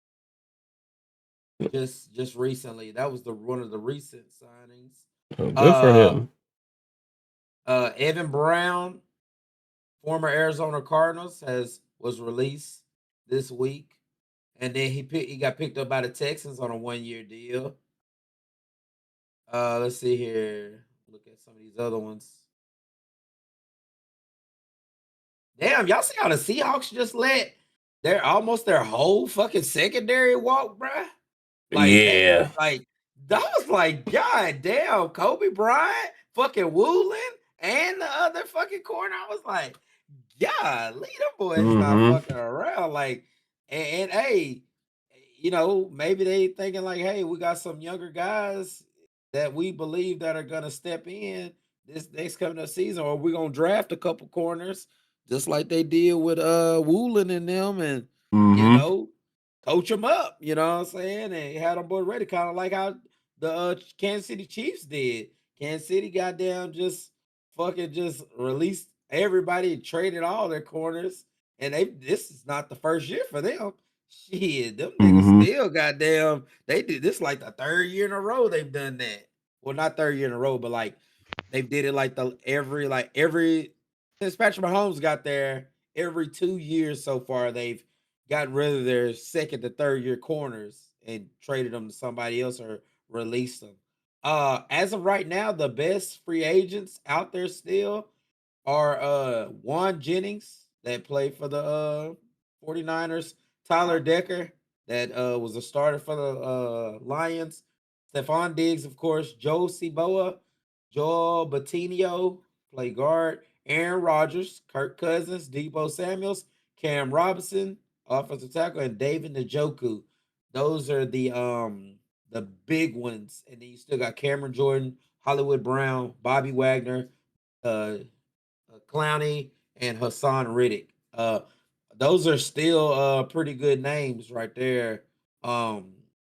just recently. That was the one of the recent signings. So good for Uh him. Evan Brown, former Arizona Cardinals, has was released this week. And then he got picked up by the Texans on a 1 year deal. Let's see here. Look at some of these other ones. Damn, y'all see how the Seahawks just let their whole fucking secondary walk, bruh? Like that, Yeah. like that was like, God damn, Kobe Bryant, fucking Woolen, and the other fucking corner. I was like, God, lead them boys not Mm-hmm. fucking around. Like, and hey, maybe they thinking like, hey, we got some younger guys that we believe that are gonna step in this next coming up season, or we're gonna draft a couple corners, just like they did with Woolen and them, and you Mm-hmm. know, coach them up, you know what I'm saying? And had them boy ready, kind of like how the Kansas City Chiefs did. Kansas City goddamn just fucking just released everybody, traded all their corners, and this is not the first year for them. Shit, them niggas Mm-hmm. still goddamn. They did this like the 3rd year in a row they've done that. Well, not 3rd year in a row, but like they did it like every since Patrick Mahomes got there. Every 2 years so far, they've got rid of their 2nd to 3rd year corners and traded them to somebody else or released them. As of right now, the best free agents out there still are Juan Jennings that played for the 49ers. Tyler Decker, that was a starter for the Lions. Stephon Diggs, of course. Joe Ciboa, Joel Batinio, play guard. Aaron Rodgers, Kirk Cousins, Debo Samuels, Cam Robinson, offensive tackle, and David Njoku. Those are the big ones. And then you still got Cameron Jordan, Hollywood Brown, Bobby Wagner, uh, Clowney, and Hassan Riddick. Those are still pretty good names right there, um,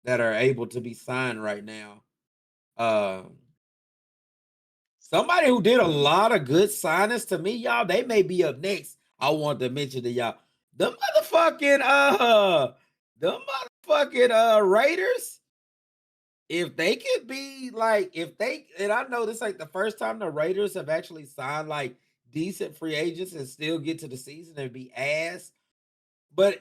that are able to be signed right now. Somebody who did a lot of good signings to me, y'all, they may be up next. I want to mention to y'all the motherfucking Raiders. If they could be like, if they, and I know this ain't the first time the Raiders have actually signed like decent free agents and still get to the season and be ass, but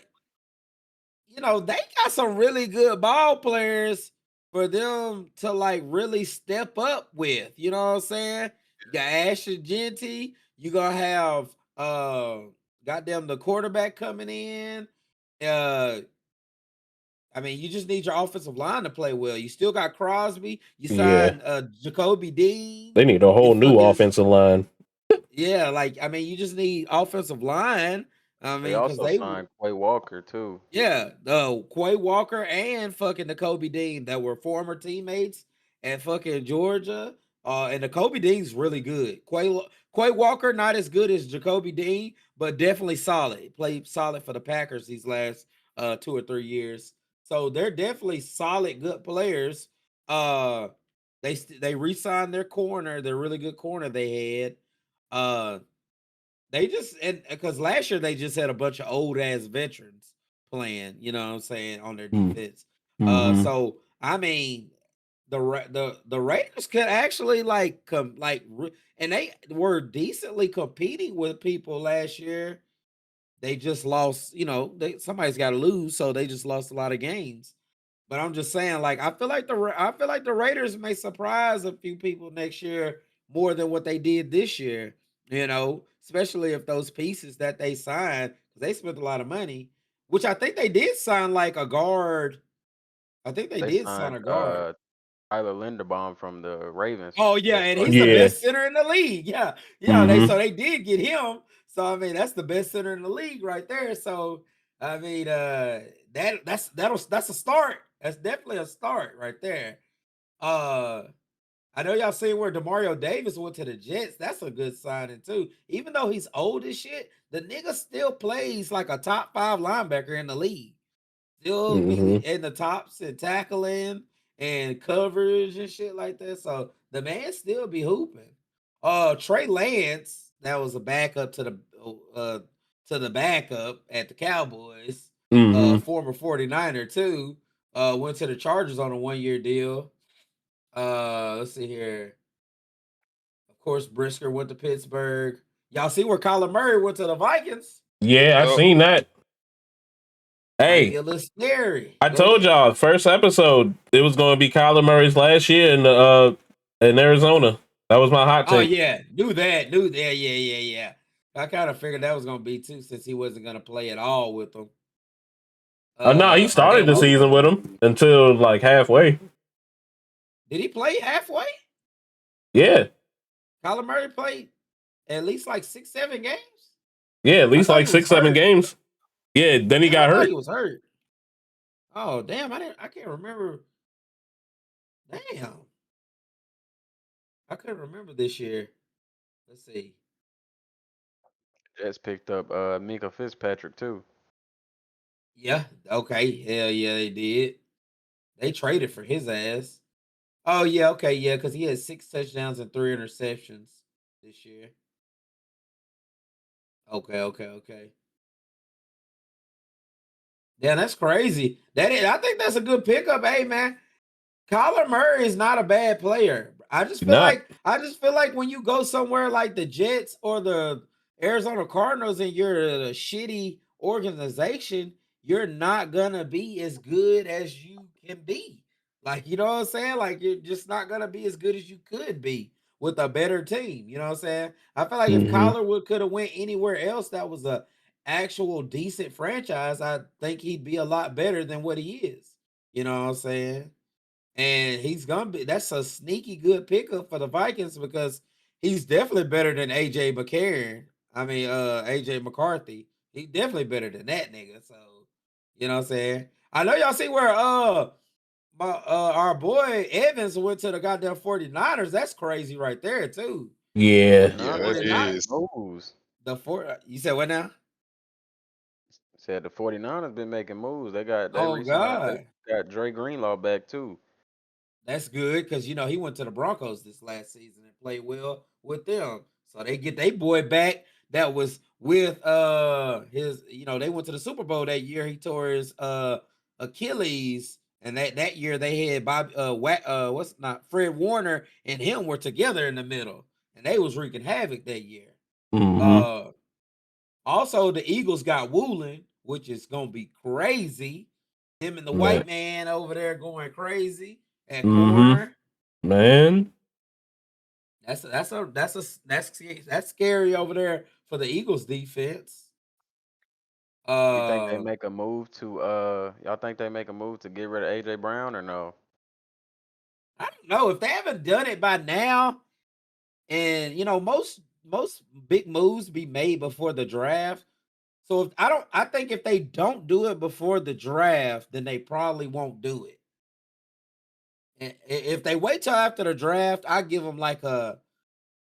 they got some really good ball players for them to like really step up with. You know what I'm saying? You got Ashton Genty, you gonna have goddamn the quarterback coming in. Uh I mean, you just need your offensive line to play well. You still got Crosby. You Yeah, signed Jacoby Dean. they need a You whole new fucking offensive line. yeah, like I mean, you just need offensive line. I They mean, because also they signed Quay Walker too. yeah, Quay Walker and fucking the Kobe Dean that were former teammates at fucking Georgia. And the Kobe Dean's really good. Quay Walker not as good as Jacoby Dean, but definitely solid. Played solid for the Packers these last 2 or 3 years. So they're definitely solid, good players. Uh, they re-signed their corner, their really good corner they had. Uh, they just, and because last year they just had a bunch of old ass veterans playing, you know what I'm saying, on their defense. Mm-hmm. So I mean, the Raiders could actually like and they were decently competing with people last year. They just lost, somebody's got to lose, so they just lost a lot of games. But I'm just saying, like, I feel like the Raiders may surprise a few people next year more than what they did this year. Especially if those pieces that they signed, because they spent a lot of money, which I think they did sign like a guard. I think they They did sign signed a guard. Tyler Linderbaum from the Ravens Oh yeah, that and started he's the the Yeah. best season. center in the league. Yeah, yeah. Mm-hmm. They did get him. So I mean, that's the best center in the league right there. So I mean, that's a start. That's definitely a start right there. Uh, I know y'all seen where Demario Davis went to the Jets. That's a good signing too. Even though he's old as shit, the nigga still plays like a top 5 linebacker in the league. Still be Mm-hmm. in the tops and tackling and coverage and shit like that. So the man still be hooping. Trey Lance, that was a backup uh to the backup at the Cowboys. Mm-hmm. Former 49er too. Went to the Chargers on a 1-year deal. Let's see here. Of course, Brisker went to Pittsburgh. Y'all see where Kyler Murray went to the Vikings? Yeah, I Yup. seen that. Might be Hey, a little scary. I Go told ahead. y'all first episode it was going to be Kyler Murray's last year in Arizona. That was my hot Oh take. yeah, knew that. Yeah, yeah. I kind of figured that was gonna be too, since he wasn't gonna play at all with them. No, he Or they started the would. season with him until like halfway. Did he play halfway? Yeah, Kyler Murray played at least like 6, 7 games. yeah, at I least thought like he was six, seven hurt. games. Yeah, then he Damn, I got thought he hurt. was hurt. Oh damn, I can't remember. Damn, I couldn't remember this year. Let's see. Jets picked up Minka Fitzpatrick too. Yeah, okay, hell yeah, they did. They traded for his ass. Oh yeah, okay, yeah, because he had 6 touchdowns and 3 interceptions this year. Okay. Yeah, that's crazy. I think that's a good pickup. Hey man, Kyler Murray is not a bad player. Not. I just feel like when you go somewhere like the Jets or the Arizona Cardinals and you're a shitty organization, you're not gonna be as good as you can be. Like, you know what I'm saying? Like, you're just not gonna be as good as you could be with a better team. You know what I'm saying? I feel like if Kyler could have went anywhere else that was a actual decent franchise, I think he'd be a lot better than what he is. You know what I'm saying? And he's gonna be that's a sneaky good pickup for the Vikings because he's definitely better than AJ McCarron. I mean AJ McCarthy. He's definitely better than that nigga. So you know what I'm saying? I know y'all see where our boy Evans went to the goddamn 49ers. That's crazy right there, too. Yeah. 49ers been making moves. You said what now? Said the 49ers been making moves. They Oh recently God. got Dre Greenlaw back too. That's good because you know he went to the Broncos this last season and played well with them. So they get their boy back that was with his, you know, they went to the Super Bowl that year. He tore his Achilles, and that year they had Fred Warner and him were together in the middle, and they was wreaking havoc that year. Also the Eagles got Woolen, which is gonna be crazy. Him and the white man over there going crazy at corner. Man. That's scary over there for the Eagles defense. You think they make a move to y'all think they make a move to get rid of AJ Brown or no? I don't know if they haven't done it by now. And you know, most big moves be made before the draft. So I think if they don't do it before the draft, then they probably won't do it. And if they wait till after the draft, I give them like a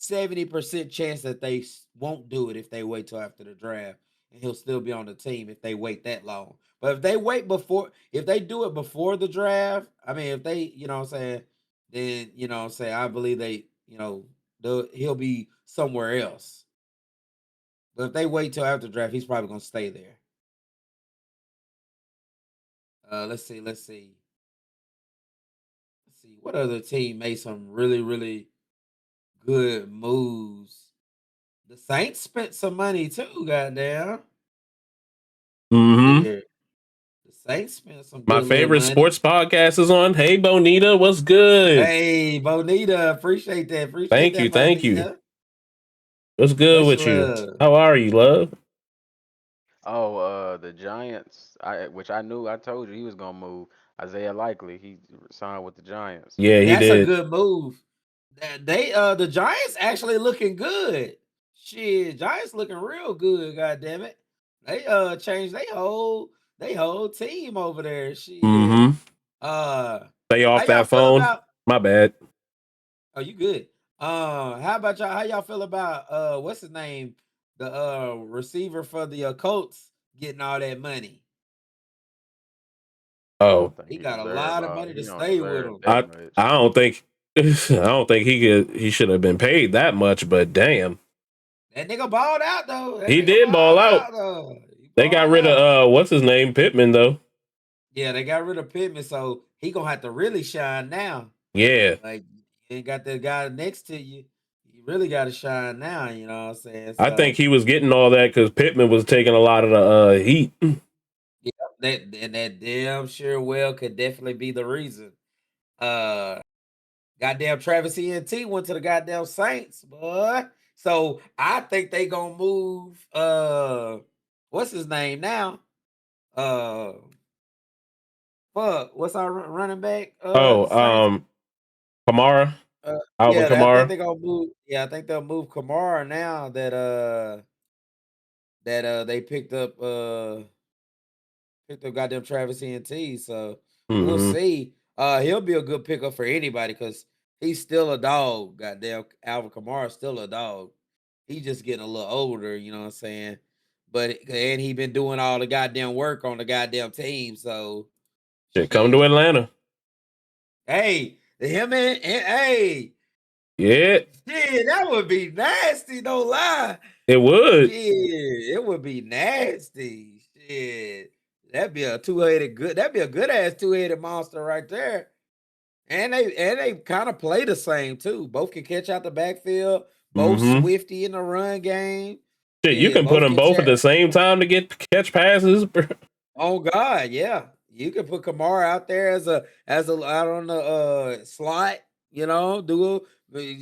70% chance that they won't do it if they wait till after the draft, and he'll still be on the team if they wait that long. But if they do it before the draft, I mean, if they, you know what I'm saying, then, you know what I'm saying, I believe they, you know, he'll be somewhere else. But if they wait till after the draft, he's probably going to stay there. Let's see. What other team made some really, really good moves? The Saints spent some money too, goddamn. Yeah. The Saints spent some My good little favorite money. sports podcast is on. Hey, Bonita, what's good? Hey, Bonita, appreciate that. Thank you. Bonita. What's good with you? How are you, love? Oh, the Giants. Which I knew. I told you he was gonna move. Isaiah Likely. He signed with the Giants. Yeah, he That's did. a good move. The Giants actually looking good. Shit, Giants looking real good. God damn it, they changed they whole team over there. Shit. Stay off How y'all that feel phone. about? My bad. Oh, you good? How about y'all? How y'all feel about what's his name? The receiver for the Colts getting all that money. Oh, He got a lot of money to stay with him. I don't think he should have been paid that much, but damn. That nigga balled out though. He did ball out. They got rid of what's his name? Pittman though. Yeah, they got rid of Pittman, so he gonna have to really shine now. Yeah. Like you ain't got that guy next to you. You really gotta shine now, you know what I'm saying? I think he was getting all that because Pittman was taking a lot of the heat. Yeah, that damn sure well could definitely be the reason. Goddamn Travis ENT went to the goddamn Saints, boy. So I think they gonna move what's his name now? What's our running back? Saints? Kamara. Alvin Yeah, I think Kamara. they're gonna move. Yeah, I think they'll move Kamara now that they picked up goddamn Travis ENT. So we'll see. He'll be a good pickup for anybody because he's still a dog. Goddamn Alvin Kamara's still a dog. He's just getting a little older, you know what I'm saying? But and he been doing all the goddamn work on the goddamn team. So Come to Atlanta. Hey, him and hey. Yeah. Shit, that would be nasty, don't lie. It would. Shit, it would be nasty. Shit. That'd be a good ass two-headed monster right there. And they kind of play the same too. Both can catch out the backfield, both swifty in the run game. Shit, you can put them both at the same time to catch passes. Oh God, yeah. You can put Kamara out there as out on the slot, you know,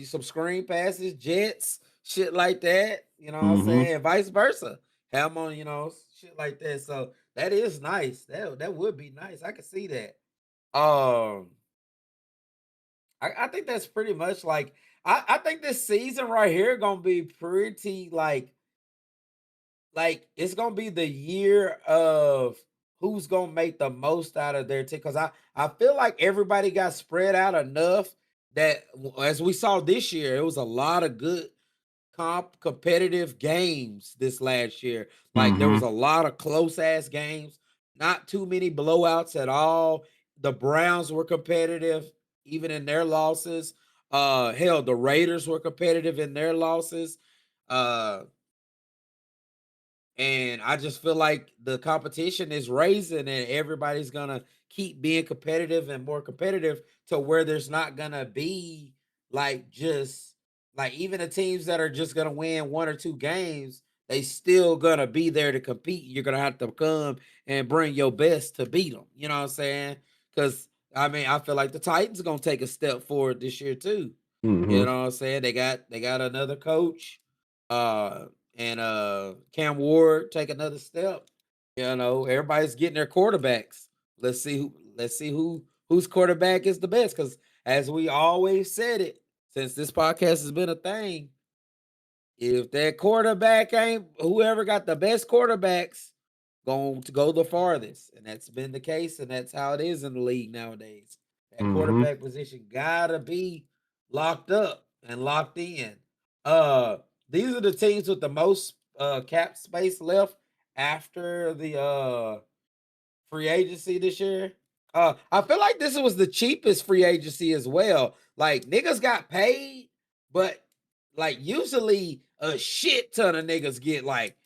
some screen passes, jets, shit like that. You know what I'm saying? And vice versa. Have them on, shit like that. So that is nice. That would be nice. I can see that. I think that's pretty much like I think this season right here gonna be pretty like it's gonna be the year of who's gonna make the most out of their team. Because I feel like everybody got spread out enough that as we saw this year, it was a lot of good competitive games this last year. Like there was a lot of close ass games, not too many blowouts at all. The Browns were competitive even in their losses. Hell, the Raiders were competitive in their losses. Uh and I just feel like the competition is raising and everybody's gonna keep being competitive and more competitive to where there's not gonna be like just like even the teams that are just gonna win one or two games, they still gonna be there to compete. You're gonna have to come and bring your best to beat them. You know what I'm saying? Because I mean, I feel like the Titans gonna take a step forward this year too. You know what I'm saying? They got another coach. Uh and Cam Ward take another step. Everybody's getting their quarterbacks. Let's see whose quarterback is the best. Because as we always said it, since this podcast has been a thing, if that quarterback ain't whoever got the best quarterbacks going to go the farthest. And that's been the case, and that's how it is in the league nowadays. That quarterback position gotta be locked up and locked in. Uh these are the teams with the most cap space left after the free agency this year. I feel like this was the cheapest free agency as well. Like niggas got paid, but like usually a shit ton of niggas get like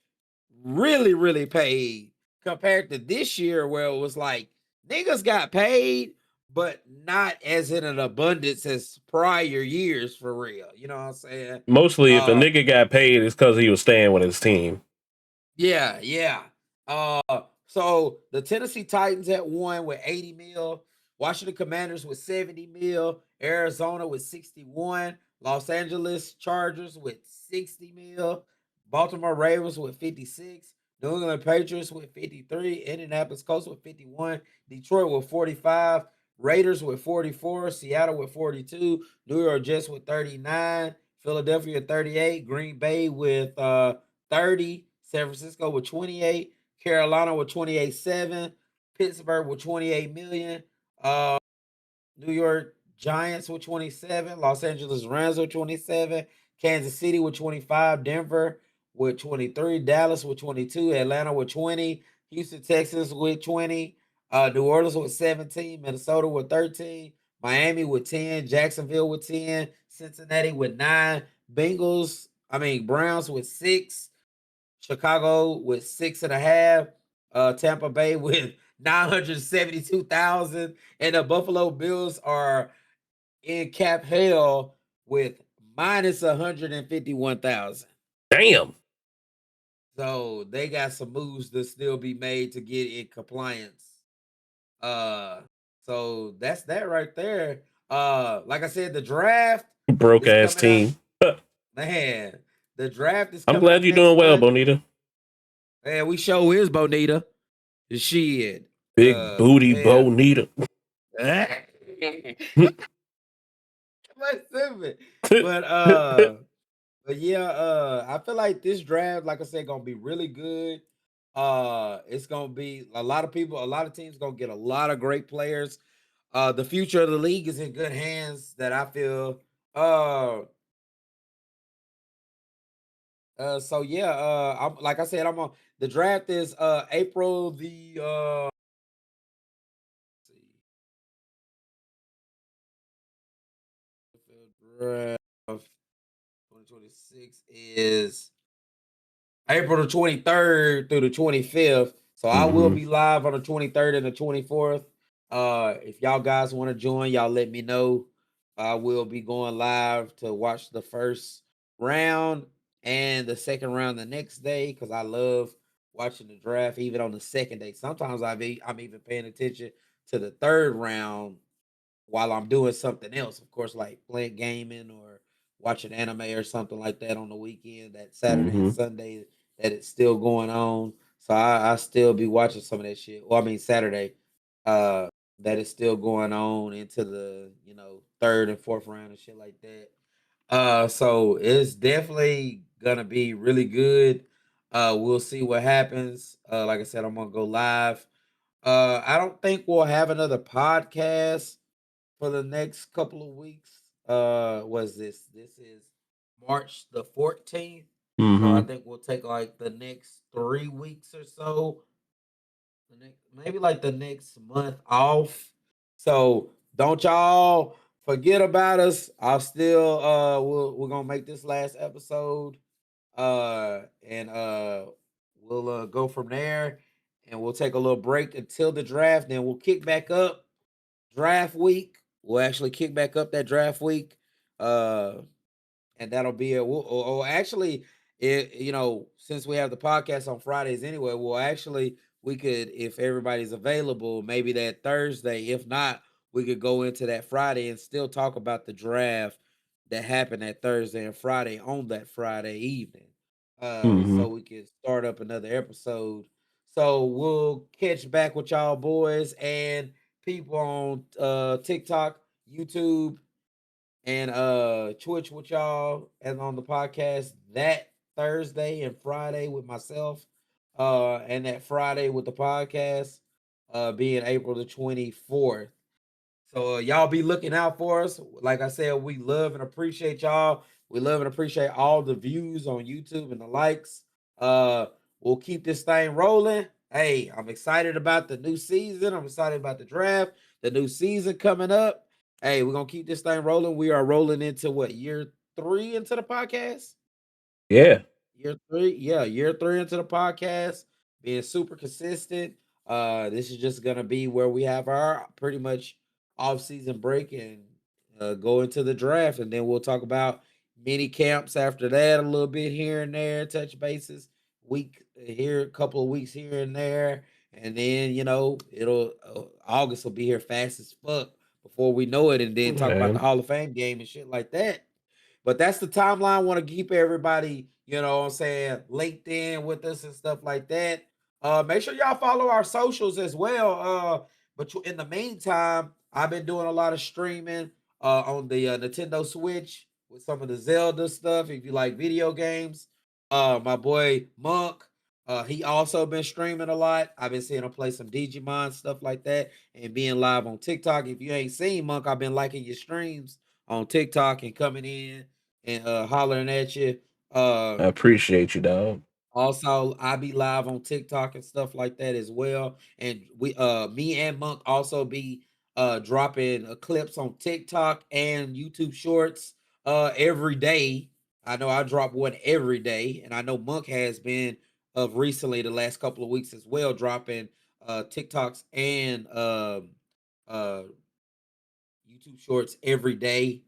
really, really paid compared to this year where it was like niggas got paid, but not as in an abundance as prior years for real. You know what I'm saying? Mostly, if a nigga got paid, it's because he was staying with his team. Yeah, yeah. So the Tennessee Titans at one with 80 mil, Washington Commanders with 70 mil, Arizona with 61, Los Angeles Chargers with 60 mil, Baltimore Ravens with 56, New England Patriots with 53, Indianapolis Colts with 51, Detroit with 45, Raiders with 44, Seattle with 42, New York Jets with 39, Philadelphia 38, Green Bay with 30, San Francisco with 28, Carolina with 28.7, Pittsburgh with 28 million, New York Giants with 27, Los Angeles Rams with 27, Kansas City with 25, Denver with 23, Dallas with 22, Atlanta with 20, Houston Texans with 20, New Orleans with 17, Minnesota with 13, Miami with 10, Jacksonville with 10, Cincinnati with 9, Browns with 6, Chicago with 6.5, Tampa Bay with 972,000, and the Buffalo Bills are in cap hell with minus 151,000. Damn. So they got some moves to still be made to get in compliance. Uh, so that's that right there. Like I said, the draft Broke is ass coming team. up. Man, the draft is I'm coming glad up you're next doing well, month. Bonita. Man, we show is Bonita. Shit. Big booty Man. Bonita. but yeah, I feel like this draft, like I said, gonna be really good. It's gonna be a lot of teams gonna get a lot of great players. The future of the league is in good hands that I feel. So yeah, I'm like I said, I'm on the draft is April the draft 2026 is April the 23rd through the 25th. So I will be live on the 23rd and the 24th. If y'all guys want to join, y'all let me know. I will be going live to watch the first round and the second round the next day because I love watching the draft even on the second day. Sometimes I'm even paying attention to the third round while I'm doing something else, of course, like playing gaming or watching anime or something like that on the weekend, that Saturday and Mm-hmm. Sunday that it's still going on. So I still be watching some of that shit. Well, I mean Saturday, uh, that is still going on into the third and fourth round and shit like that. So it's definitely gonna be really good. We'll see what happens. Like I said, I'm gonna go live. I don't think we'll have another podcast for the next couple of weeks. Was this? This is March the 14th. So I Mm-hmm. think we'll take like the next 3 weeks or so. Maybe like the next month off. So don't y'all forget about us. I'll still we're gonna make this last episode. And we'll go from there, and we'll take a little break until the draft. Then we'll kick back up draft week. We'll actually kick back up that draft week. Uh, and that'll be it. Or actually, since we have the podcast on Fridays anyway, we could, if everybody's available, maybe that Thursday. If not, we could go into that Friday and still talk about the draft that happened that Thursday and Friday on that Friday evening. Mm-hmm. So we could start up another episode. So we'll catch back with y'all boys and people on TikTok, YouTube, and Twitch with y'all and on the podcast that Thursday and Friday with myself. And that Friday with the podcast being April the 24th. So y'all be looking out for us. Like I said, we love and appreciate y'all. We love and appreciate all the views on YouTube and the likes. Uh we'll keep this thing rolling. Hey, I'm excited about the new season. I'm excited about the draft, the new season coming up. Hey, we're gonna keep this thing rolling. We are rolling into what, year 3 into the podcast? Yeah. Year 3, yeah, year 3 into the podcast, being super consistent. This is just gonna be where we have our pretty much off-season break and go into the draft, and then we'll talk about mini camps after that a little bit here and there, touch bases week here, a couple of weeks here and there, and then it'll August will be here fast as fuck before we know it, and then talk about the Man. Hall of Fame game and shit like that. But that's the timeline. I want to keep everybody, what I'm saying, linked in with us and stuff like that. Make sure y'all follow our socials as well. But in the meantime, I've been doing a lot of streaming on the Nintendo Switch with some of the Zelda stuff. If you like video games, my boy Monk, he also been streaming a lot. I've been seeing him play some Digimon stuff like that, and being live on TikTok. If you ain't seen Monk, I've been liking your streams on TikTok and coming in and hollering at you. Uh, I appreciate you, dog. Also, I be live on TikTok and stuff like that as well. And me and Monk also be dropping clips on TikTok and YouTube Shorts every day. I know I drop one every day, and I know Monk has been of recently the last couple of weeks as well, dropping TikToks and uh YouTube Shorts every day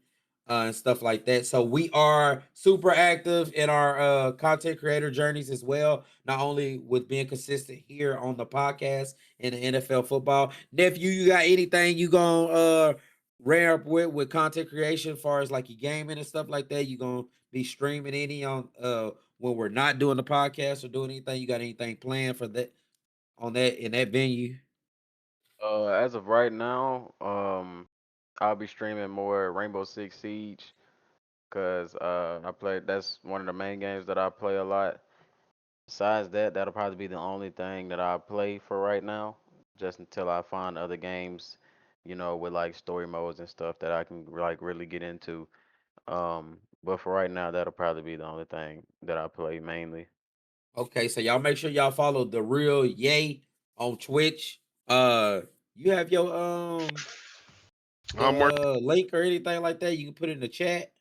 and stuff like that. So we are super active in our content creator journeys as well, not only with being consistent here on the podcast in the NFL football. Nephew, you got anything you gonna rare up with content creation as far as like your gaming and stuff like that? You gonna be streaming any on when we're not doing the podcast or doing anything? You got anything planned for that on that in that venue? As of right now, I'll be streaming more Rainbow Six Siege because I play. That's one of the main games that I play a lot. Besides that, that'll probably be the only thing that I play for right now, just until I find other games, with like story modes and stuff that I can like really get into. But for right now, that'll probably be the only thing that I play mainly. Okay, so y'all make sure y'all follow the real Yay on Twitch. Uh, you have your I'm working. link or anything like that? You can put it in the chat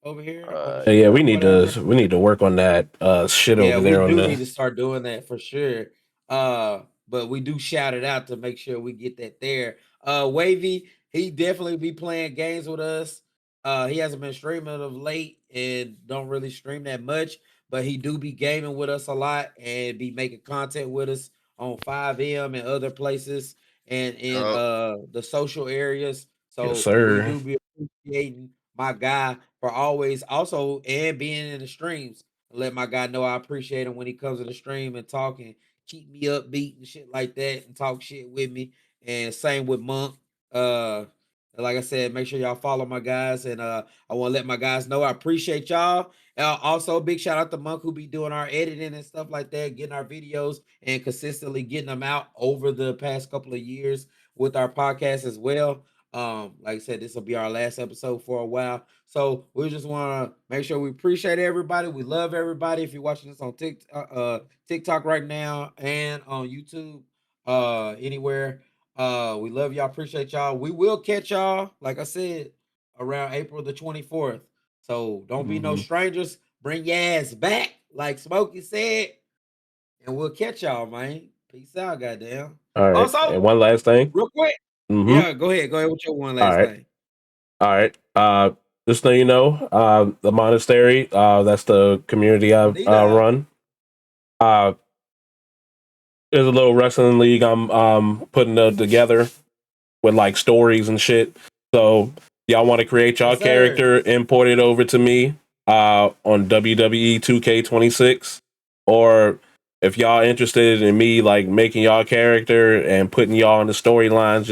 over here on the Yeah, stream or whatever. we need to work on that shit Yeah, over we there on do the need to start doing that for sure. But we do shout it out to make sure we get that there. Wavy, he definitely be playing games with us. He hasn't been streaming of late and don't really stream that much, but he do be gaming with us a lot and be making content with us on 5M and other places and in Uh, the social areas. yes, So we sir. do be appreciating my guy for always also and being in the streams. Let my guy know I appreciate him when he comes to the stream and talking, keep me upbeat and shit like that, and talk shit with me. And same with Monk. Uh, like I said, make sure y'all follow my guys, and I want to let my guys know I appreciate y'all. Also, big shout out to Monk who be doing our editing and stuff like that, getting our videos and consistently getting them out over the past couple of years with our podcast as well. Like I said, this will be our last episode for a while. So we just want to make sure we appreciate everybody. We love everybody. If you're watching this on TikTok right now and on YouTube, anywhere. We love y'all, appreciate y'all. We will catch y'all, like I said, around April the 24th. So don't be no strangers. Bring your ass back, like Smokey said, and we'll catch y'all, man. Peace out, goddamn. All right. Also, And one last thing. real quick. Yeah, go ahead. Go ahead with your one last thing. All right. Just so you know, the monastery, that's the community I run. There's a little wrestling league I'm putting together with like stories and shit. So y'all want to create y'all character, import it over to me on WWE 2K26, or if y'all interested in me like making y'all character and putting y'all in the storylines,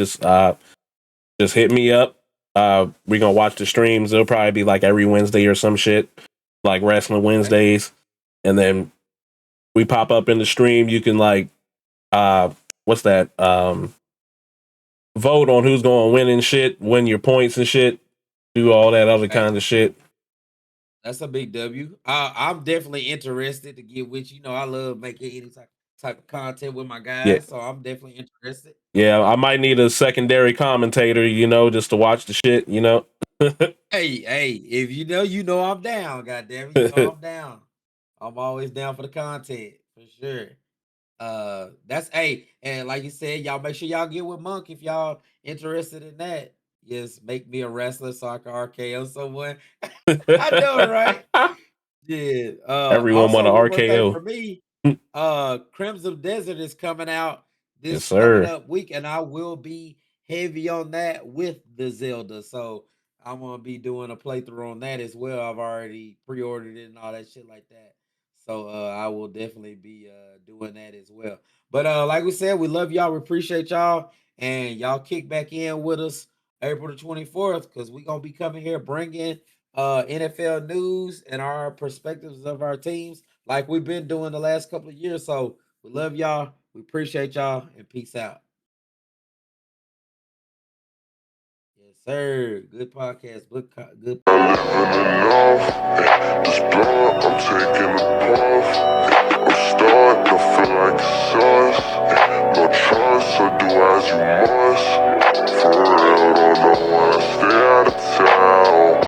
just hit me up. We're gonna watch the streams. It'll probably be like every Wednesday or some shit, like Wrestling Wednesdays, and then we pop up in the stream. You can like what's that? Vote on who's gonna win and shit, win your points and shit, do all that other kind of shit. That's a big W. I'm definitely interested to get with you. You know, I love making any type of content with my guys, so I'm definitely interested. Yeah, I might need a secondary commentator, just to watch the shit, Hey, if you know I'm down, goddamn it. You know I'm down. I'm always down for the content, for sure. That's and like you said, y'all make sure y'all get with Monk if y'all interested in that. Yes, make me a wrestler so I can RKO someone. I know, right? Yeah. Everyone want Also, an one more thing RKO. for me. Crimson Desert is coming out Yes, this coming sir. up week, and I will be heavy on that with the Zelda. So I'm gonna be doing a playthrough on that as well. I've already pre-ordered it and all that shit like that. So I will definitely be doing that as well. But like we said, we love y'all, we appreciate y'all, and y'all kick back in with us April the 24th, because we're gonna be coming here bringing NFL news and our perspectives of our teams like we've been doing the last couple of years. So we love y'all. We appreciate y'all, and peace out. Yes, sir. Good podcast. Good. Living enough, this blunt, I'm taking a puff. I'm starting to feel like it's us. No trust, so do as you must. For real, don't know why I stay out of town.